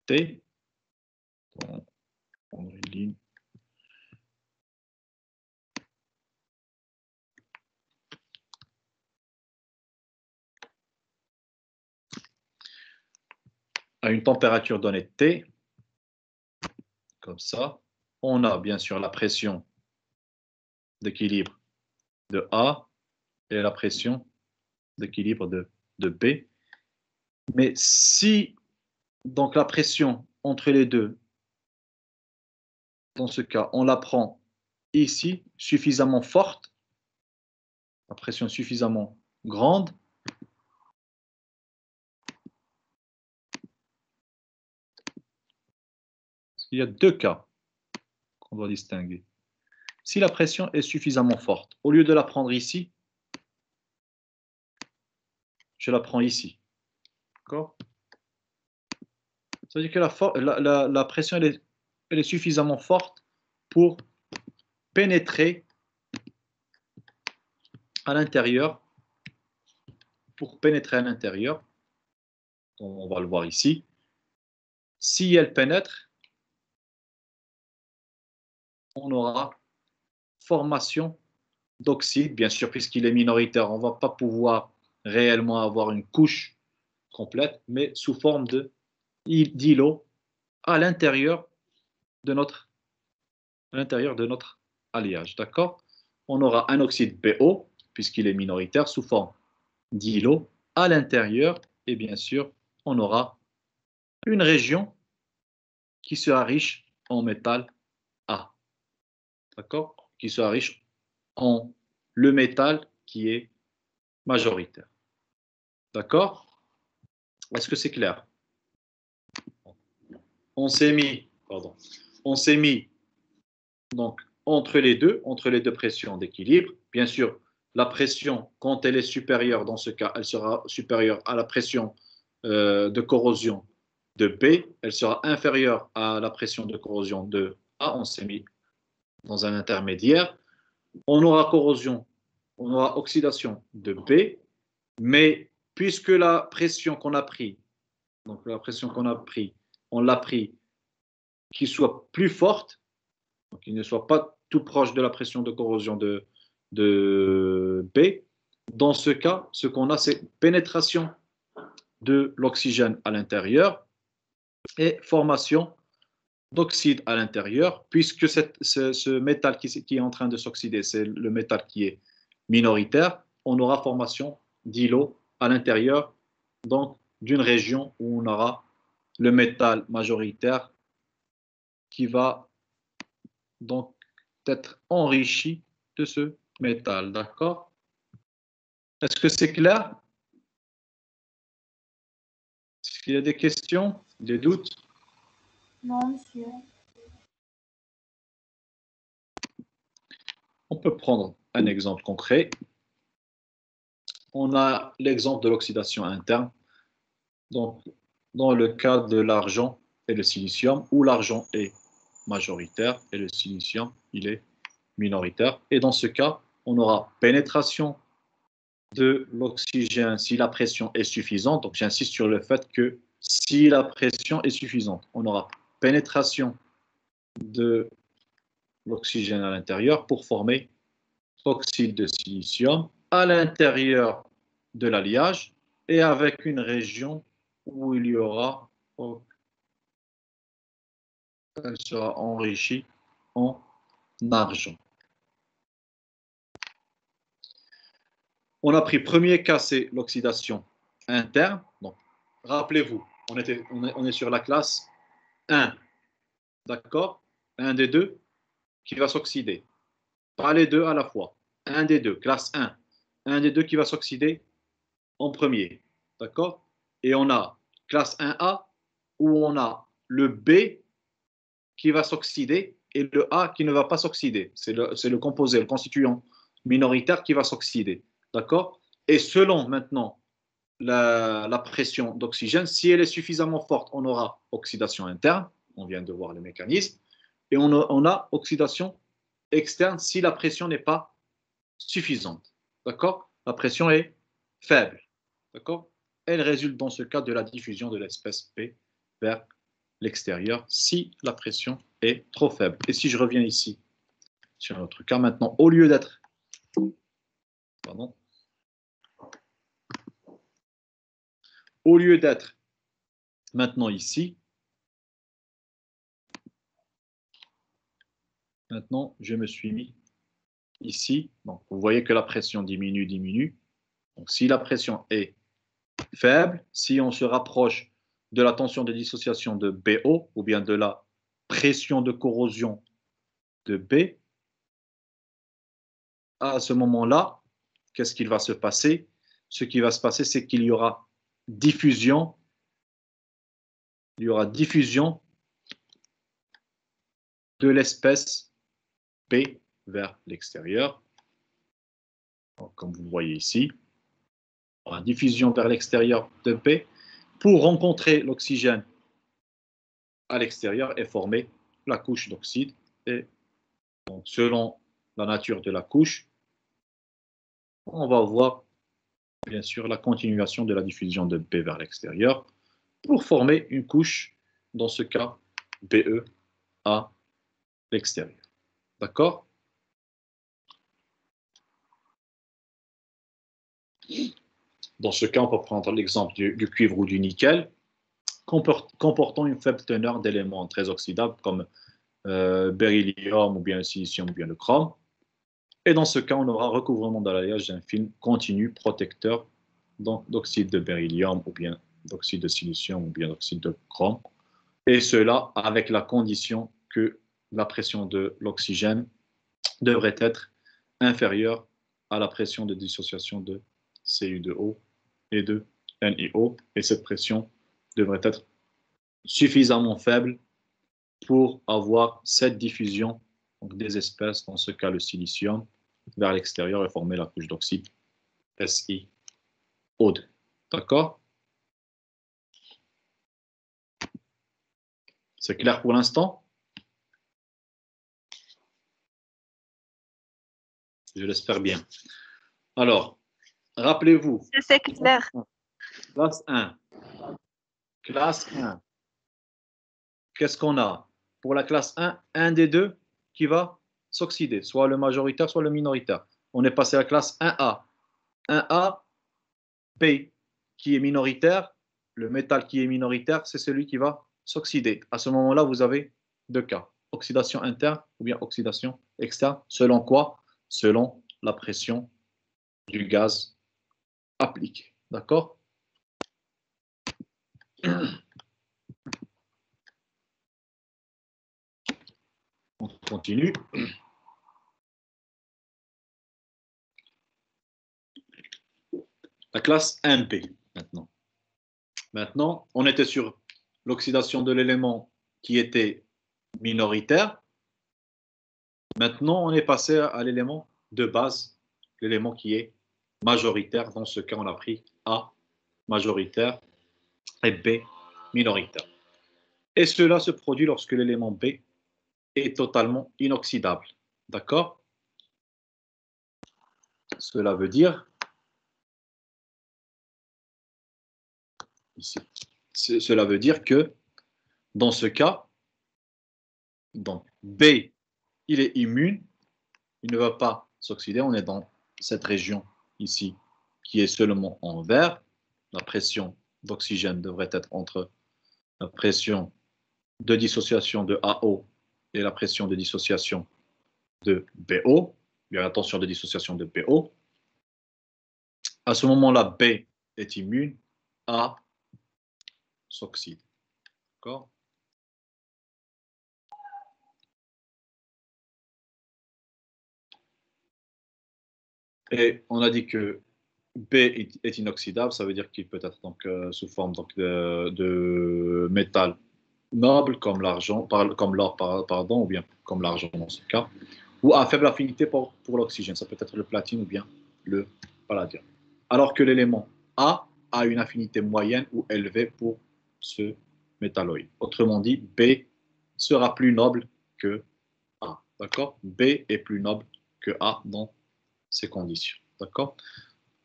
T, on va prendre une ligne. À une température donnée T, comme ça, on a bien sûr la pression d'équilibre de A et la pression d'équilibre de B. Mais si donc la pression entre les deux, dans ce cas, on la prend ici, suffisamment forte, la pression suffisamment grande, il y a deux cas qu'on doit distinguer. Si la pression est suffisamment forte, au lieu de la prendre ici, je la prends ici. D'accord? Ça veut dire que la pression elle est suffisamment forte pour pénétrer à l'intérieur, on va le voir ici. Si elle pénètre, on aura formation d'oxyde, bien sûr, puisqu'il est minoritaire, on ne va pas pouvoir réellement avoir une couche complète, mais sous forme d'îlot à l'intérieur de notre alliage. D'accord? On aura un oxyde BO, puisqu'il est minoritaire, sous forme d'îlot à l'intérieur, et bien sûr, on aura une région qui sera riche en métal A. D'accord? Qui sera riche en le métal qui est majoritaire. D'accord? Est-ce que c'est clair? On s'est mis donc entre les deux pressions d'équilibre. Bien sûr, la pression, quand elle est supérieure, dans ce cas, elle sera supérieure à la pression de corrosion de B, elle sera inférieure à la pression de corrosion de A. On s'est mis dans un intermédiaire. On aura corrosion, on aura oxydation de B, mais puisque la pression qu'on a pris, on l'a pris qu'il soit plus forte, qu'il ne soit pas tout proche de la pression de corrosion de B. Dans ce cas, ce qu'on a, c'est pénétration de l'oxygène à l'intérieur et formation d'oxyde à l'intérieur, puisque ce métal qui est en train de s'oxyder, c'est le métal qui est minoritaire, on aura formation d'îlot à l'intérieur, donc d'une région où on aura le métal majoritaire qui va donc être enrichi de ce métal. D'accord? Est-ce que c'est clair? Est-ce qu'il y a des questions, des doutes? Non, monsieur. On peut prendre un exemple concret. On a l'exemple de l'oxydation interne. Donc, dans le cas de l'argent et le silicium, où l'argent est majoritaire et le silicium, il est minoritaire. Et dans ce cas, on aura pénétration de l'oxygène si la pression est suffisante. Donc, j'insiste sur le fait que si la pression est suffisante, on aura pénétration de l'oxygène à l'intérieur pour former oxyde de silicium à l'intérieur de l'alliage et avec une région où il y aura, elle sera enrichie en argent. On a pris premier cas, c'est l'oxydation interne. Donc, rappelez-vous, on est sur la classe 1. D'accord? Un des deux qui va s'oxyder. Pas les deux à la fois. Un des deux, classe 1. Un des deux qui va s'oxyder en premier. D'accord? Et on a classe 1A où on a le B qui va s'oxyder et le A qui ne va pas s'oxyder. C'est le composé, le constituant minoritaire qui va s'oxyder. D'accord? Et selon maintenant la pression d'oxygène, si elle est suffisamment forte, on aura oxydation interne. On vient de voir le mécanisme. Et on a oxydation externe si la pression n'est pas suffisante. D'accord? La pression est faible. D'accord? Elle résulte dans ce cas de la diffusion de l'espèce P vers l'extérieur si la pression est trop faible. Et si je reviens ici sur notre cas maintenant, au lieu d'être maintenant ici, maintenant je me suis mis ici. Donc, vous voyez que la pression diminue. Donc, si la pression est faible, si on se rapproche de la tension de dissociation de BO ou bien de la pression de corrosion de B, à ce moment-là, qu'est-ce qu'il va se passer? Ce qui va se passer, c'est qu'il y aura diffusion. Il y aura diffusion de l'espèce B vers l'extérieur. Comme vous le voyez ici, il y aura diffusion vers l'extérieur de B pour rencontrer l'oxygène à l'extérieur est formée la couche d'oxyde. Et donc, selon la nature de la couche, on va voir bien sûr la continuation de la diffusion de B vers l'extérieur pour former une couche, dans ce cas BE à l'extérieur. D'accord? Dans ce cas, on peut prendre l'exemple du cuivre ou du nickel, comportant une faible teneur d'éléments très oxydables comme beryllium ou bien le silicium ou bien le chrome. Et dans ce cas, on aura recouvrement d'alliage d'un film continu protecteur d'oxyde de beryllium ou bien d'oxyde de silicium ou bien d'oxyde de chrome. Et cela avec la condition que la pression de l'oxygène devrait être inférieure à la pression de dissociation de CU2O et de NiO. Et cette pression devrait être suffisamment faible pour avoir cette diffusion donc des espèces, dans ce cas le silicium, vers l'extérieur et former la couche d'oxyde SiO2. D'accord? C'est clair pour l'instant? Je l'espère bien. Alors, rappelez-vous. C'est clair. Classe 1. Classe 1. Qu'est-ce qu'on a? Pour la classe 1, un des deux qui va s'oxyder, soit le majoritaire, soit le minoritaire. On est passé à la classe 1A. 1A, P, qui est minoritaire, le métal qui est minoritaire, c'est celui qui va s'oxyder. À ce moment-là, vous avez deux cas. Oxydation interne ou bien oxydation externe. Selon quoi? Selon la pression du gaz appliqué. D'accord? On continue. La classe 1P maintenant. Maintenant, on était sur l'oxydation de l'élément qui était minoritaire. Maintenant, on est passé à l'élément de base, l'élément qui est majoritaire. Dans ce cas, on a pris A majoritaire et B minoritaire. Et cela se produit lorsque l'élément B est totalement inoxydable. D'accord? Cela veut dire ici. Cela veut dire que dans ce cas, donc B, il est immune, il ne va pas s'oxyder. On est dans cette région ici qui est seulement en vert. La pression d'oxygène devrait être entre la pression de dissociation de AO et la pression de dissociation de BO. Bien, la tension de dissociation de BO. À ce moment-là, B est immune, A s'oxyde. D'accord? Et on a dit que B est inoxydable, ça veut dire qu'il peut être donc, sous forme donc, de métal noble comme l'argent, comme l'or, pardon, ou bien comme l'argent dans ce cas, ou à faible affinité pour l'oxygène. Ça peut être le platine ou bien le palladium. Alors que l'élément A a une affinité moyenne ou élevée pour ce métalloïde. Autrement dit, B sera plus noble que A. D'accord? B est plus noble que A dans ces conditions. D'accord?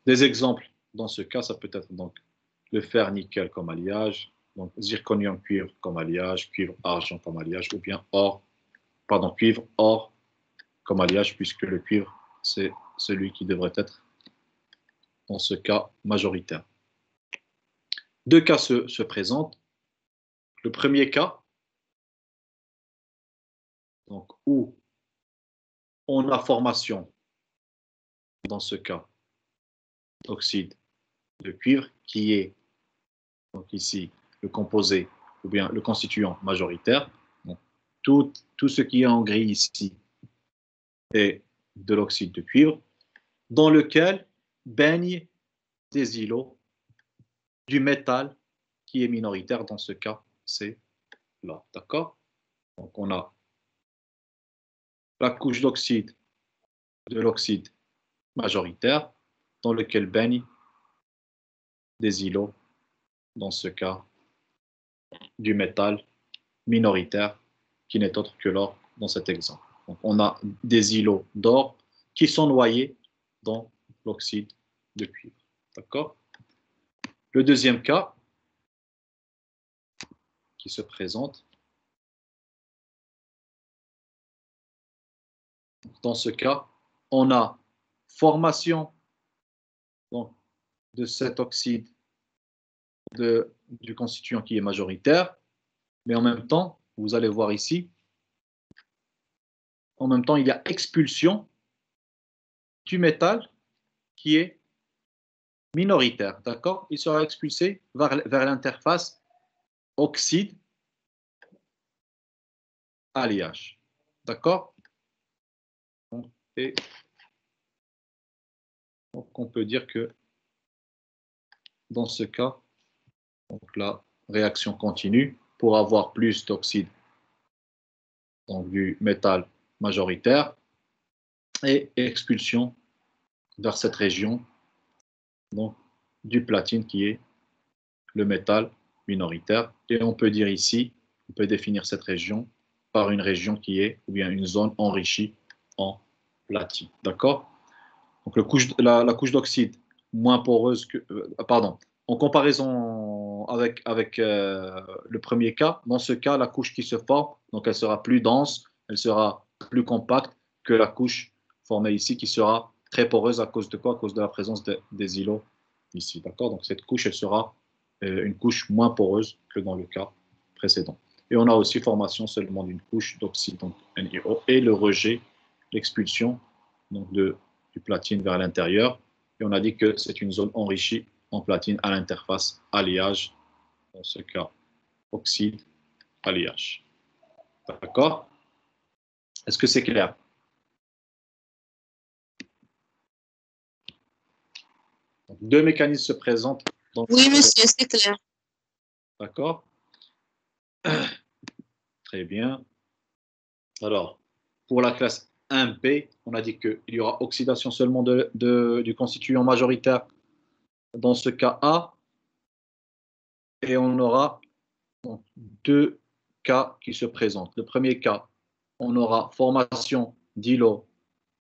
Des exemples dans ce cas, ça peut être donc le fer-nickel comme alliage, donc zirconium-cuivre comme alliage, cuivre-argent comme alliage, ou bien cuivre-or comme alliage, puisque le cuivre, c'est celui qui devrait être, dans ce cas, majoritaire. Deux cas se présentent. Le premier cas, donc, où on a formation, dans ce cas, d'oxyde de cuivre, qui est, donc ici, le composé, ou bien le constituant majoritaire. Donc, tout ce qui est en gris ici est de l'oxyde de cuivre, dans lequel baignent des îlots du métal qui est minoritaire. Dans ce cas, c'est là. D'accord? Donc, on a la couche d'oxyde de l'oxyde majoritaire, dans lequel baignent des îlots, dans ce cas, du métal minoritaire, qui n'est autre que l'or dans cet exemple. Donc, on a des îlots d'or qui sont noyés dans l'oxyde de cuivre. D'accord? Le deuxième cas qui se présente, dans ce cas, on a formation donc, de cet oxyde du constituant qui est majoritaire, mais en même temps, vous allez voir ici, en même temps, il y a expulsion du métal qui est minoritaire, d'accord? Il sera expulsé vers l'interface oxyde alliage, d'accord? Et donc, on peut dire que dans ce cas, donc la réaction continue pour avoir plus d'oxyde donc du métal majoritaire et expulsion vers cette région donc du platine qui est le métal minoritaire. Et on peut dire ici, on peut définir cette région par une région qui est, ou bien une zone enrichie en platine. D'accord? Donc la couche d'oxyde moins poreuse que, pardon, en comparaison avec le premier cas, dans ce cas, la couche qui se forme, donc elle sera plus dense, elle sera plus compacte que la couche formée ici qui sera très poreuse à cause de quoi? À cause de la présence des îlots ici. D'accord? Donc cette couche, elle sera une couche moins poreuse que dans le cas précédent. Et on a aussi formation seulement d'une couche d'oxyde, donc NiO, et le rejet, l'expulsion donc du platine vers l'intérieur. Et on a dit que c'est une zone enrichie en platine à l'interface alliage, dans ce cas oxyde alliage. D'accord? Est-ce que c'est clair? Donc, deux mécanismes se présentent. Oui, monsieur, c'est clair. D'accord? Très bien. Alors, pour la classe 1B, on a dit qu'il y aura oxydation seulement du constituant majoritaire dans ce cas A. Et on aura donc, deux cas qui se présentent. Le premier cas, on aura formation d'îlots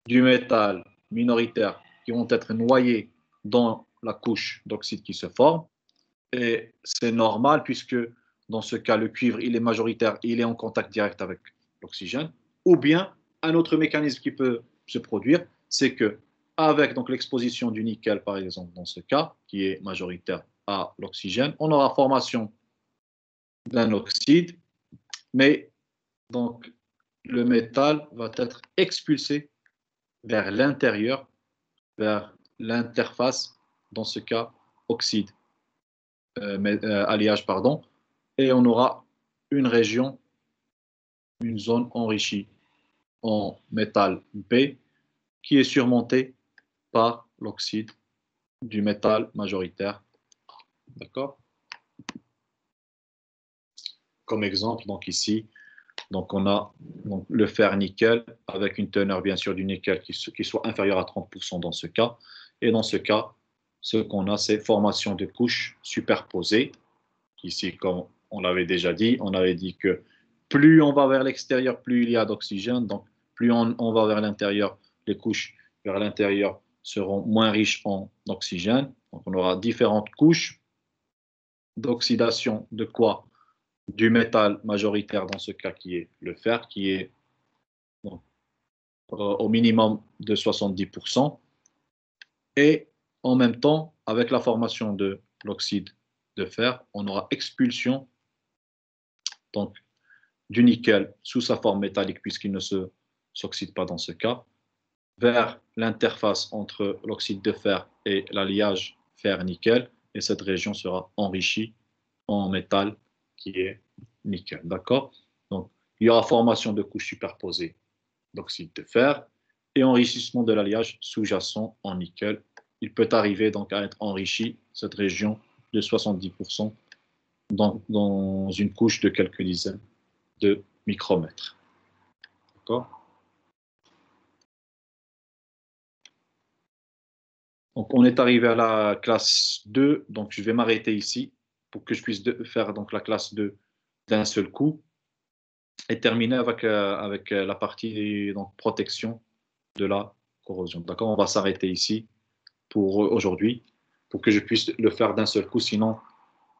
du métal minoritaire qui vont être noyés dans la couche d'oxyde qui se forme. Et c'est normal puisque dans ce cas, le cuivre, il est majoritaire, il est en contact direct avec l'oxygène. Ou bien, un autre mécanisme qui peut se produire, c'est que avec donc l'exposition du nickel, par exemple, dans ce cas, qui est majoritaire à l'oxygène, on aura formation d'un oxyde, mais donc le métal va être expulsé vers l'intérieur, vers l'interface, dans ce cas oxyde, alliage, pardon, et on aura une région, une zone enrichie en métal B qui est surmontée par l'oxyde du métal majoritaire. D'accord? Comme exemple, donc ici, donc on a donc le fer nickel avec une teneur bien sûr du nickel qui soit inférieure à 30% dans ce cas. Et dans ce cas, ce qu'on a, c'est formation de couches superposées. Ici, comme on l'avait déjà dit, on avait dit que plus on va vers l'extérieur, plus il y a d'oxygène. Donc, plus on va vers l'intérieur, les couches vers l'intérieur seront moins riches en oxygène. Donc, on aura différentes couches d'oxydation de quoi? Du métal majoritaire dans ce cas qui est le fer, qui est donc, au minimum de 70%. Et en même temps, avec la formation de l'oxyde de fer, on aura expulsion donc, du nickel sous sa forme métallique puisqu'il ne s'oxyde pas dans ce cas, vers l'interface entre l'oxyde de fer et l'alliage fer-nickel, et cette région sera enrichie en métal qui est nickel. D'accord? Donc, il y aura formation de couches superposées d'oxyde de fer et enrichissement de l'alliage sous-jacent en nickel. Il peut arriver donc à être enrichi, cette région, de 70% dans une couche de quelques dizaines de micromètres. D'accord? Donc, on est arrivé à la classe 2. Donc, je vais m'arrêter ici pour que je puisse faire donc, la classe 2 d'un seul coup. et terminer avec la partie donc, protection de la corrosion. D'accord, on va s'arrêter ici pour aujourd'hui, pour que je puisse le faire d'un seul coup. Sinon,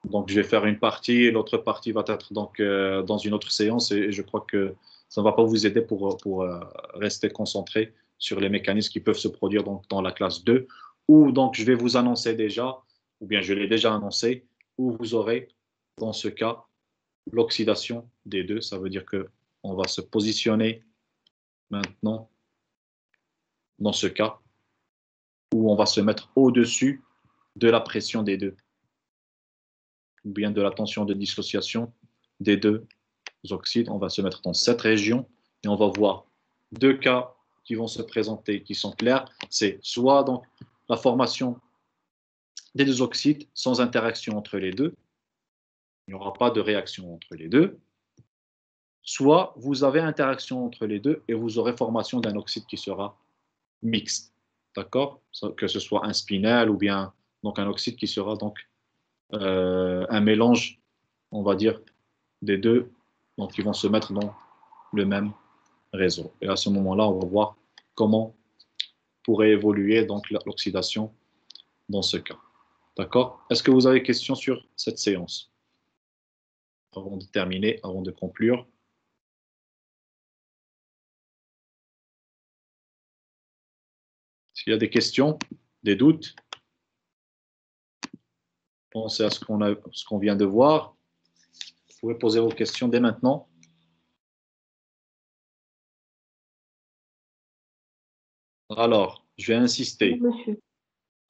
donc, je vais faire une partie et l'autre partie va être donc, dans une autre séance et je crois que ça ne va pas vous aider pour rester concentré sur les mécanismes qui peuvent se produire donc, dans la classe 2, où donc, je vais vous annoncer déjà, ou bien je l'ai déjà annoncé, où vous aurez dans ce cas l'oxydation des deux. Ça veut dire qu'on va se positionner maintenant dans ce cas où on va se mettre au-dessus de la pression des deux, ou bien de la tension de dissociation des deux oxydes. On va se mettre dans cette région et on va voir deux cas qui vont se présenter qui sont clairs. C'est soit donc la formation des deux oxydes sans interaction entre les deux, il n'y aura pas de réaction entre les deux, soit vous avez interaction entre les deux et vous aurez formation d'un oxyde qui sera mixte, d'accord, que ce soit un spinel ou bien donc un oxyde qui sera donc un mélange, on va dire, des deux, donc ils vont se mettre dans le même réseau. Et à ce moment-là, on va voir comment pourrait évoluer donc l'oxydation dans ce cas. D'accord? Est-ce que vous avez des questions sur cette séance? Avant de terminer, avant de conclure. S'il y a des questions, des doutes, pensez à ce qu'on vient de voir. Vous pouvez poser vos questions dès maintenant. Alors, je vais insister. Monsieur.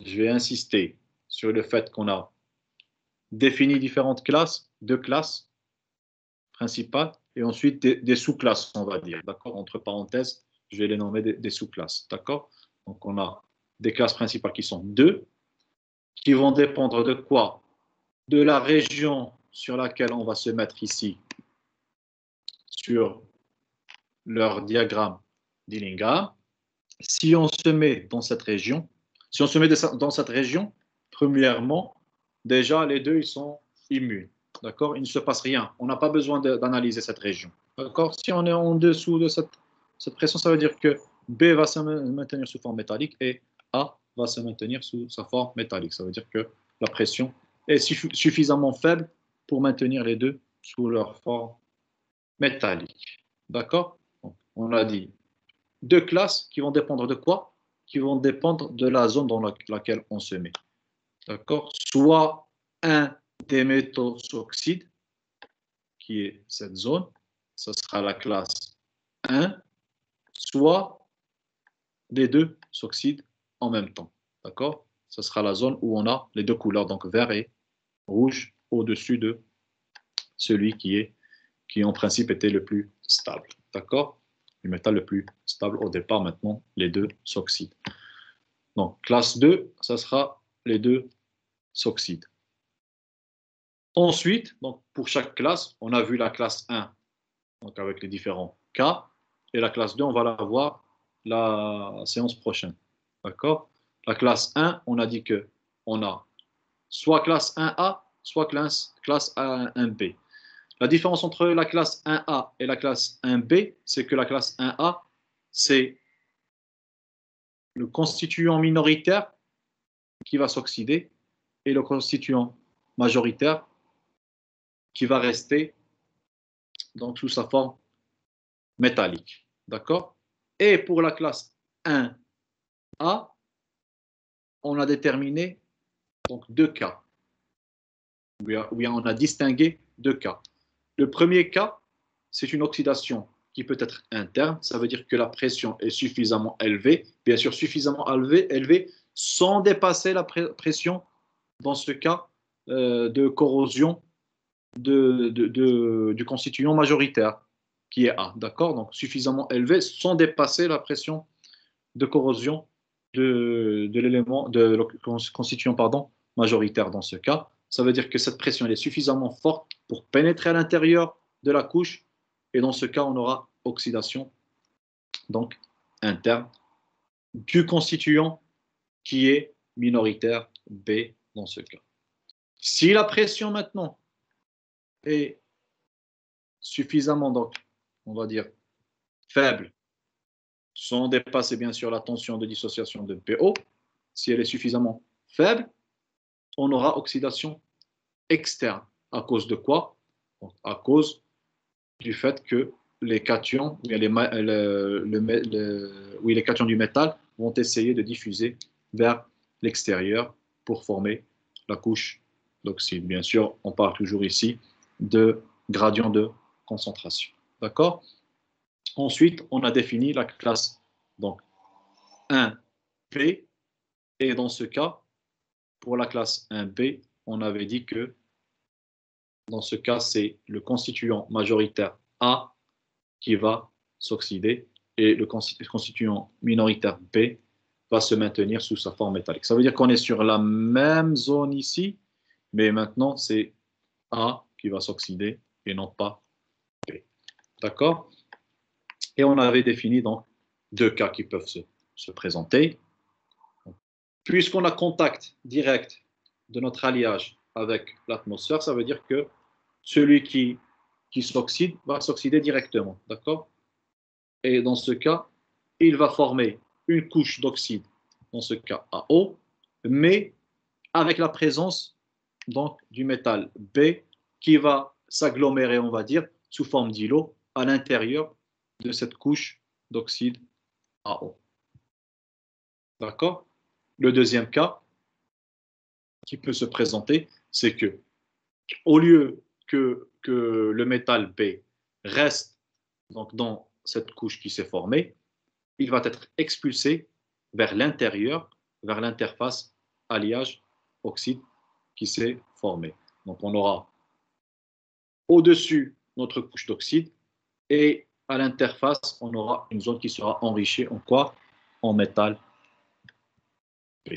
Je vais insister sur le fait qu'on a défini différentes classes, deux classes principales, et ensuite des sous-classes, on va dire. D'accord? Entre parenthèses, je vais les nommer des sous-classes. D'accord? Donc, on a des classes principales qui sont deux, qui vont dépendre de quoi? De la région sur laquelle on va se mettre ici, sur leur diagramme d'Illingham. Si on se met dans cette région, premièrement, déjà, les deux, ils sont immunes. D'accord? Il ne se passe rien. On n'a pas besoin d'analyser cette région. D'accord? Si on est en dessous de cette pression, ça veut dire que B va se maintenir sous forme métallique et A va se maintenir sous sa forme métallique. Ça veut dire que la pression est suffisamment faible pour maintenir les deux sous leur forme métallique. D'accord? On a dit deux classes qui vont dépendre de quoi? Qui vont dépendre de la zone dans laquelle on se met. D'accord? Soit un des métaux s'oxyde, qui est cette zone, ce sera la classe 1, soit les deux s'oxydent en même temps. D'accord? Ce sera la zone où on a les deux couleurs, donc vert et rouge, au-dessus de celui qui en principe était le plus stable. D'accord? Le métal le plus stable au départ, maintenant, les deux s'oxydent. Donc, classe 2, ça sera les deux s'oxydent. Ensuite, donc, pour chaque classe, on a vu la classe 1, donc avec les différents cas, et la classe 2, on va la voir la séance prochaine. D'accord? La classe 1, on a dit qu'on a soit classe 1A, soit classe 1B. La différence entre la classe 1A et la classe 1B, c'est que la classe 1A, c'est le constituant minoritaire qui va s'oxyder et le constituant majoritaire qui va rester donc sous sa forme métallique. D'accord? Et pour la classe 1A, on a déterminé donc deux cas. Ou bien on a distingué deux cas. Le premier cas, c'est une oxydation qui peut être interne, ça veut dire que la pression est suffisamment élevée, bien sûr suffisamment élevée sans dépasser la pression, dans ce cas, de corrosion du constituant majoritaire, qui est A. D'accord? Donc suffisamment élevé sans dépasser la pression de corrosion de l'élément, de constituant majoritaire dans ce cas. Ça veut dire que cette pression elle est suffisamment forte pour pénétrer à l'intérieur de la couche et dans ce cas, on aura oxydation donc interne du constituant qui est minoritaire B dans ce cas. Si la pression maintenant est suffisamment donc on va dire, faibles, sans dépasser bien sûr la tension de dissociation de PO, si elle est suffisamment faible, on aura oxydation externe. À cause de quoi? À cause du fait que les cations, les cations du métal vont essayer de diffuser vers l'extérieur pour former la couche d'oxyde. Bien sûr, on parle toujours ici de gradient de concentration. D'accord? Ensuite, on a défini la classe donc 1P, et dans ce cas, pour la classe 1P, on avait dit que dans ce cas, c'est le constituant majoritaire A qui va s'oxyder et le constituant minoritaire B va se maintenir sous sa forme métallique. Ça veut dire qu'on est sur la même zone ici, mais maintenant c'est A qui va s'oxyder et non pas B. D'accord? Et on avait défini donc deux cas qui peuvent se présenter. Puisqu'on a contact direct de notre alliage avec l'atmosphère, ça veut dire que celui qui s'oxyde va s'oxyder directement. D'accord? Et dans ce cas, il va former une couche d'oxyde, dans ce cas à eau, mais avec la présence donc du métal B qui va s'agglomérer, on va dire, sous forme d'îlot à l'intérieur de cette couche d'oxyde à eau. D'accord? Le deuxième cas qui peut se présenter, c'est que au lieu que le métal B reste donc dans cette couche qui s'est formée, il va être expulsé vers l'intérieur, vers l'interface alliage-oxyde qui s'est formée. Donc on aura au-dessus notre couche d'oxyde et à l'interface, on aura une zone qui sera enrichie en quoi? En métal B.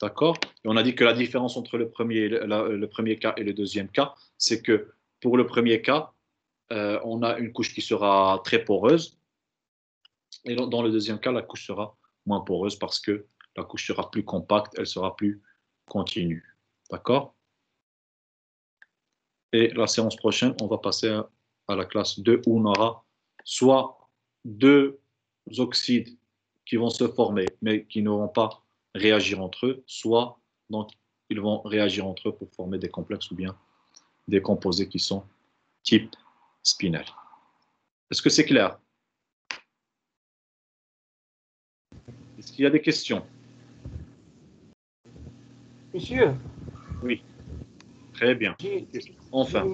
D'accord? Et on a dit que la différence entre le premier cas et le deuxième cas, c'est que pour le premier cas, on a une couche qui sera très poreuse. Et dans le deuxième cas, la couche sera moins poreuse parce que la couche sera plus compacte, elle sera plus continue. D'accord? Et la séance prochaine, on va passer à la classe 2 où on aura soit deux oxydes qui vont se former mais qui ne vont pas réagir entre eux, soit donc ils vont réagir entre eux pour former des complexes ou bien des composés qui sont type spinel. Est-ce que c'est clair? Est-ce qu'il y a des questions? Monsieur, Oui, très bien. Enfin,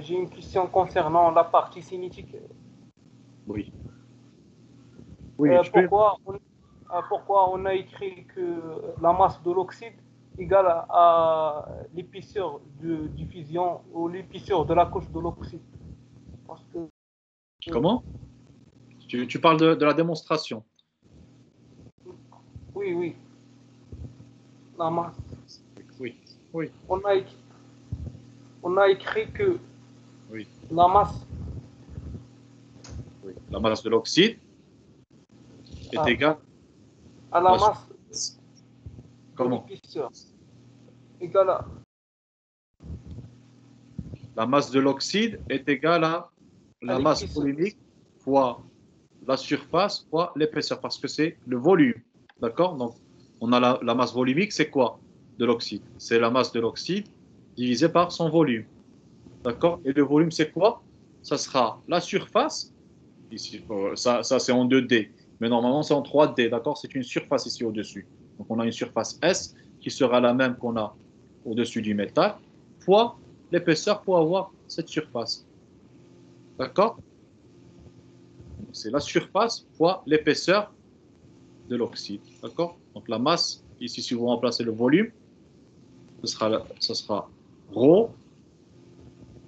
j'ai une question concernant la partie cinétique. oui. Oui, pourquoi on a écrit que la masse de l'oxyde égale à l'épaisseur de diffusion ou l'épaisseur de la couche de l'oxyde? Comment? Tu parles de la démonstration. Oui. La masse. Oui. On a écrit que Oui. la masse. Oui. La masse de l'oxyde est égale à la masse Comment? de l'épaisseur égale à... La masse de l'oxyde est égale à la masse volumique fois la surface fois l'épaisseur, parce que c'est le volume. D'accord? Donc, on a la masse volumique, c'est quoi de l'oxyde? C'est la masse de l'oxyde divisée par son volume. D'accord? Et le volume, c'est quoi? Ça sera la surface. Ici, ça c'est en 2D. Mais normalement, c'est en 3D. D'accord? C'est une surface ici au-dessus. Donc, on a une surface S qui sera la même qu'on a au-dessus du métal, fois l'épaisseur pour avoir cette surface. D'accord? C'est la surface fois l'épaisseur de l'oxyde. D'accord? Donc la masse, ici, si vous remplacez le volume, ce sera ρ,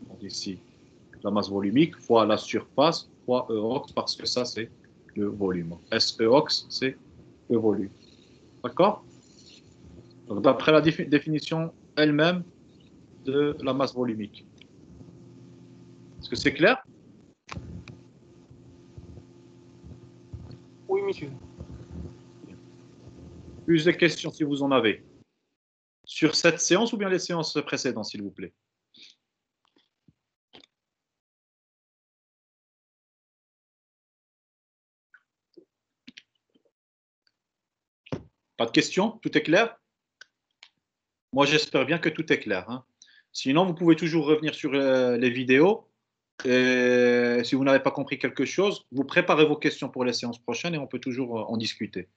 donc ici, la masse volumique, fois la surface, fois Eox, parce que ça, c'est le volume. SEox, c'est le volume. D'accord? Donc d'après la définition elle-même de la masse volumique. Est-ce que c'est clair? Oui, monsieur. Plus de questions si vous en avez. Sur cette séance ou bien les séances précédentes, s'il vous plaît? Pas de questions? Tout est clair? Moi, j'espère bien que tout est clair, hein. Sinon, vous pouvez toujours revenir sur les vidéos. Et si vous n'avez pas compris quelque chose, vous préparez vos questions pour les séances prochaines et on peut toujours en discuter.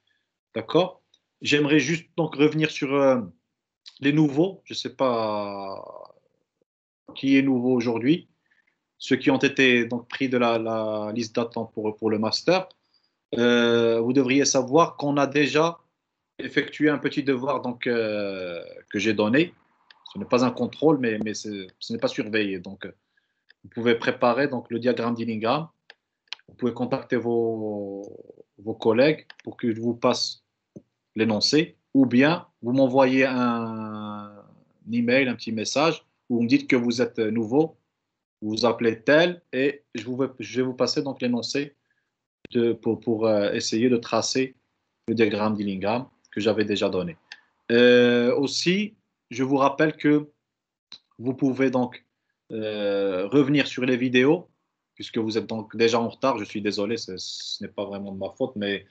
D'accord? J'aimerais juste donc revenir sur les nouveaux. Je ne sais pas qui est nouveau aujourd'hui. Ceux qui ont été donc pris de la liste d'attente pour le master. Vous devriez savoir qu'on a déjà effectué un petit devoir donc, que j'ai donné. Ce n'est pas un contrôle, mais ce n'est pas surveillé. Donc, vous pouvez préparer donc, le diagramme d'Ingram. Vous pouvez contacter vos collègues pour qu'ils vous passent l'énoncé. Ou bien, vous m'envoyez un email, un petit message, où vous me dites que vous êtes nouveau, vous vous appelez tel, et je vais vous passer donc l'énoncé pour essayer de tracer le diagramme d'Ingram que j'avais déjà donné. Aussi, je vous rappelle que vous pouvez donc revenir sur les vidéos, puisque vous êtes donc déjà en retard. Je suis désolé, ce n'est pas vraiment de ma faute, mais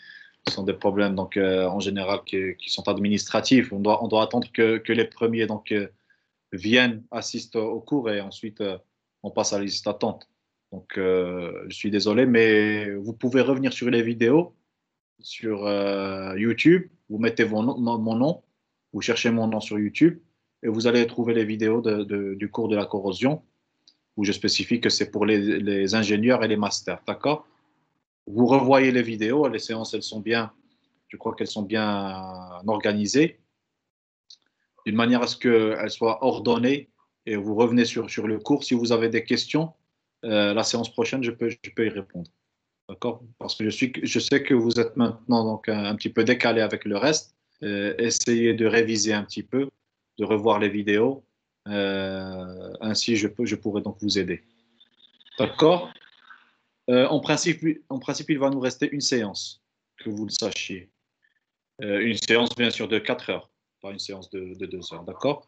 ce sont des problèmes donc, en général qui sont administratifs. On doit attendre que les premiers donc, viennent, assistent au cours et ensuite on passe à la liste d'attente. Donc, je suis désolé, mais vous pouvez revenir sur les vidéos sur YouTube. Vous mettez mon nom, vous cherchez mon nom sur YouTube et vous allez trouver les vidéos du cours de la corrosion où je spécifie que c'est pour les ingénieurs et les masters. D'accord? Vous revoyez les vidéos, les séances, elles sont bien, je crois qu'elles sont bien organisées, d'une manière à ce qu'elles soient ordonnées et vous revenez sur le cours. Si vous avez des questions, la séance prochaine, je peux y répondre. D'accord? Parce que je sais que vous êtes maintenant donc un petit peu décalé avec le reste. Essayez de réviser un petit peu, de revoir les vidéos. Ainsi, je pourrai donc vous aider. D'accord? En principe, il va nous rester une séance, que vous le sachiez. Une séance, bien sûr, de 4 heures, pas une séance de 2 heures. D'accord?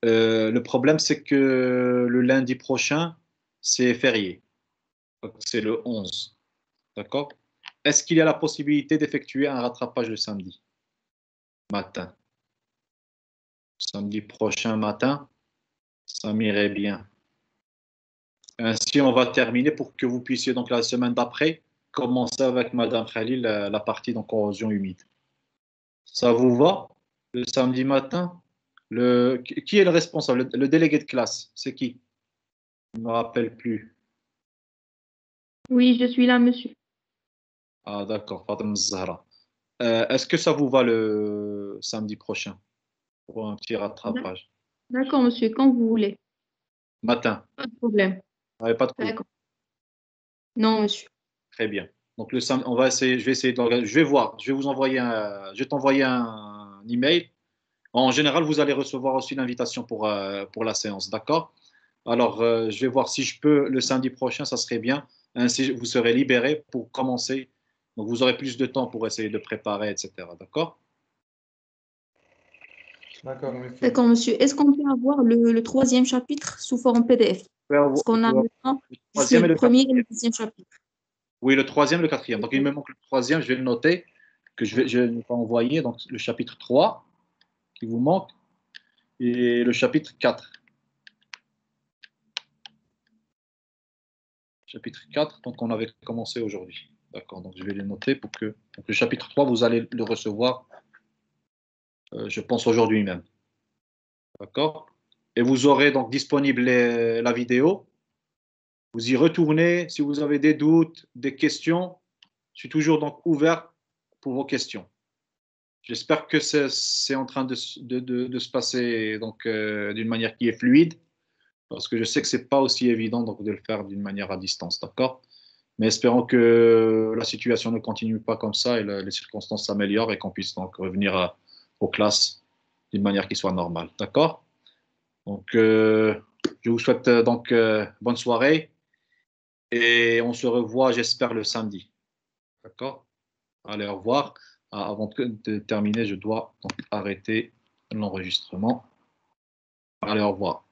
Le problème, c'est que le lundi prochain, c'est férié. C'est le 11. D'accord? Est-ce qu'il y a la possibilité d'effectuer un rattrapage le samedi matin? Samedi prochain matin, ça m'irait bien. Ainsi, on va terminer pour que vous puissiez, donc la semaine d'après, commencer avec Madame Khalil la partie donc corrosion humide. Ça vous va? Le samedi matin? Qui est le responsable? Le délégué de classe, c'est qui? Je ne me rappelle plus. Oui, je suis là, monsieur. Ah, d'accord, Fatima Zahra. Est-ce que ça vous va le samedi prochain pour un petit rattrapage? D'accord, monsieur, quand vous voulez. Matin, Pas de problème. vous n'avez pas de cours. D'accord. Non, monsieur. Très bien. Donc le samedi, je vais essayer de l'organiser. Je vais voir. Je vais t'envoyer un email. En général, vous allez recevoir aussi l'invitation pour la séance, d'accord? Alors, je vais voir si je peux le samedi prochain, ça serait bien. Ainsi, vous serez libéré pour commencer. Donc, vous aurez plus de temps pour essayer de préparer, etc. D'accord? D'accord, monsieur. D'accord, monsieur. Est-ce qu'on peut avoir le troisième chapitre sous forme PDF? Parce qu'on a le temps. Le C'est troisième et le le premier et quatrième. le deuxième chapitre. Oui, le troisième, le quatrième. Donc, il me manque le troisième, je vais le noter, que je vais pas envoyer. Donc, le chapitre 3 qui vous manque et le chapitre 4. Chapitre 4, donc on avait commencé aujourd'hui. D'accord, donc je vais les noter pour que donc le chapitre 3, vous allez le recevoir, je pense, aujourd'hui même. D'accord? Et vous aurez donc disponible la vidéo. Vous y retournez. Si vous avez des doutes, des questions, je suis toujours donc ouvert pour vos questions. J'espère que c'est en train de se passer donc, d'une manière qui est fluide, parce que je sais que ce n'est pas aussi évident donc, de le faire d'une manière à distance. D'accord? Mais espérons que la situation ne continue pas comme ça et les circonstances s'améliorent et qu'on puisse donc revenir aux classes d'une manière qui soit normale. D'accord? Donc, je vous souhaite donc bonne soirée et on se revoit, j'espère, le samedi. D'accord? Allez, au revoir. Avant de terminer, je dois donc arrêter l'enregistrement. Allez, au revoir.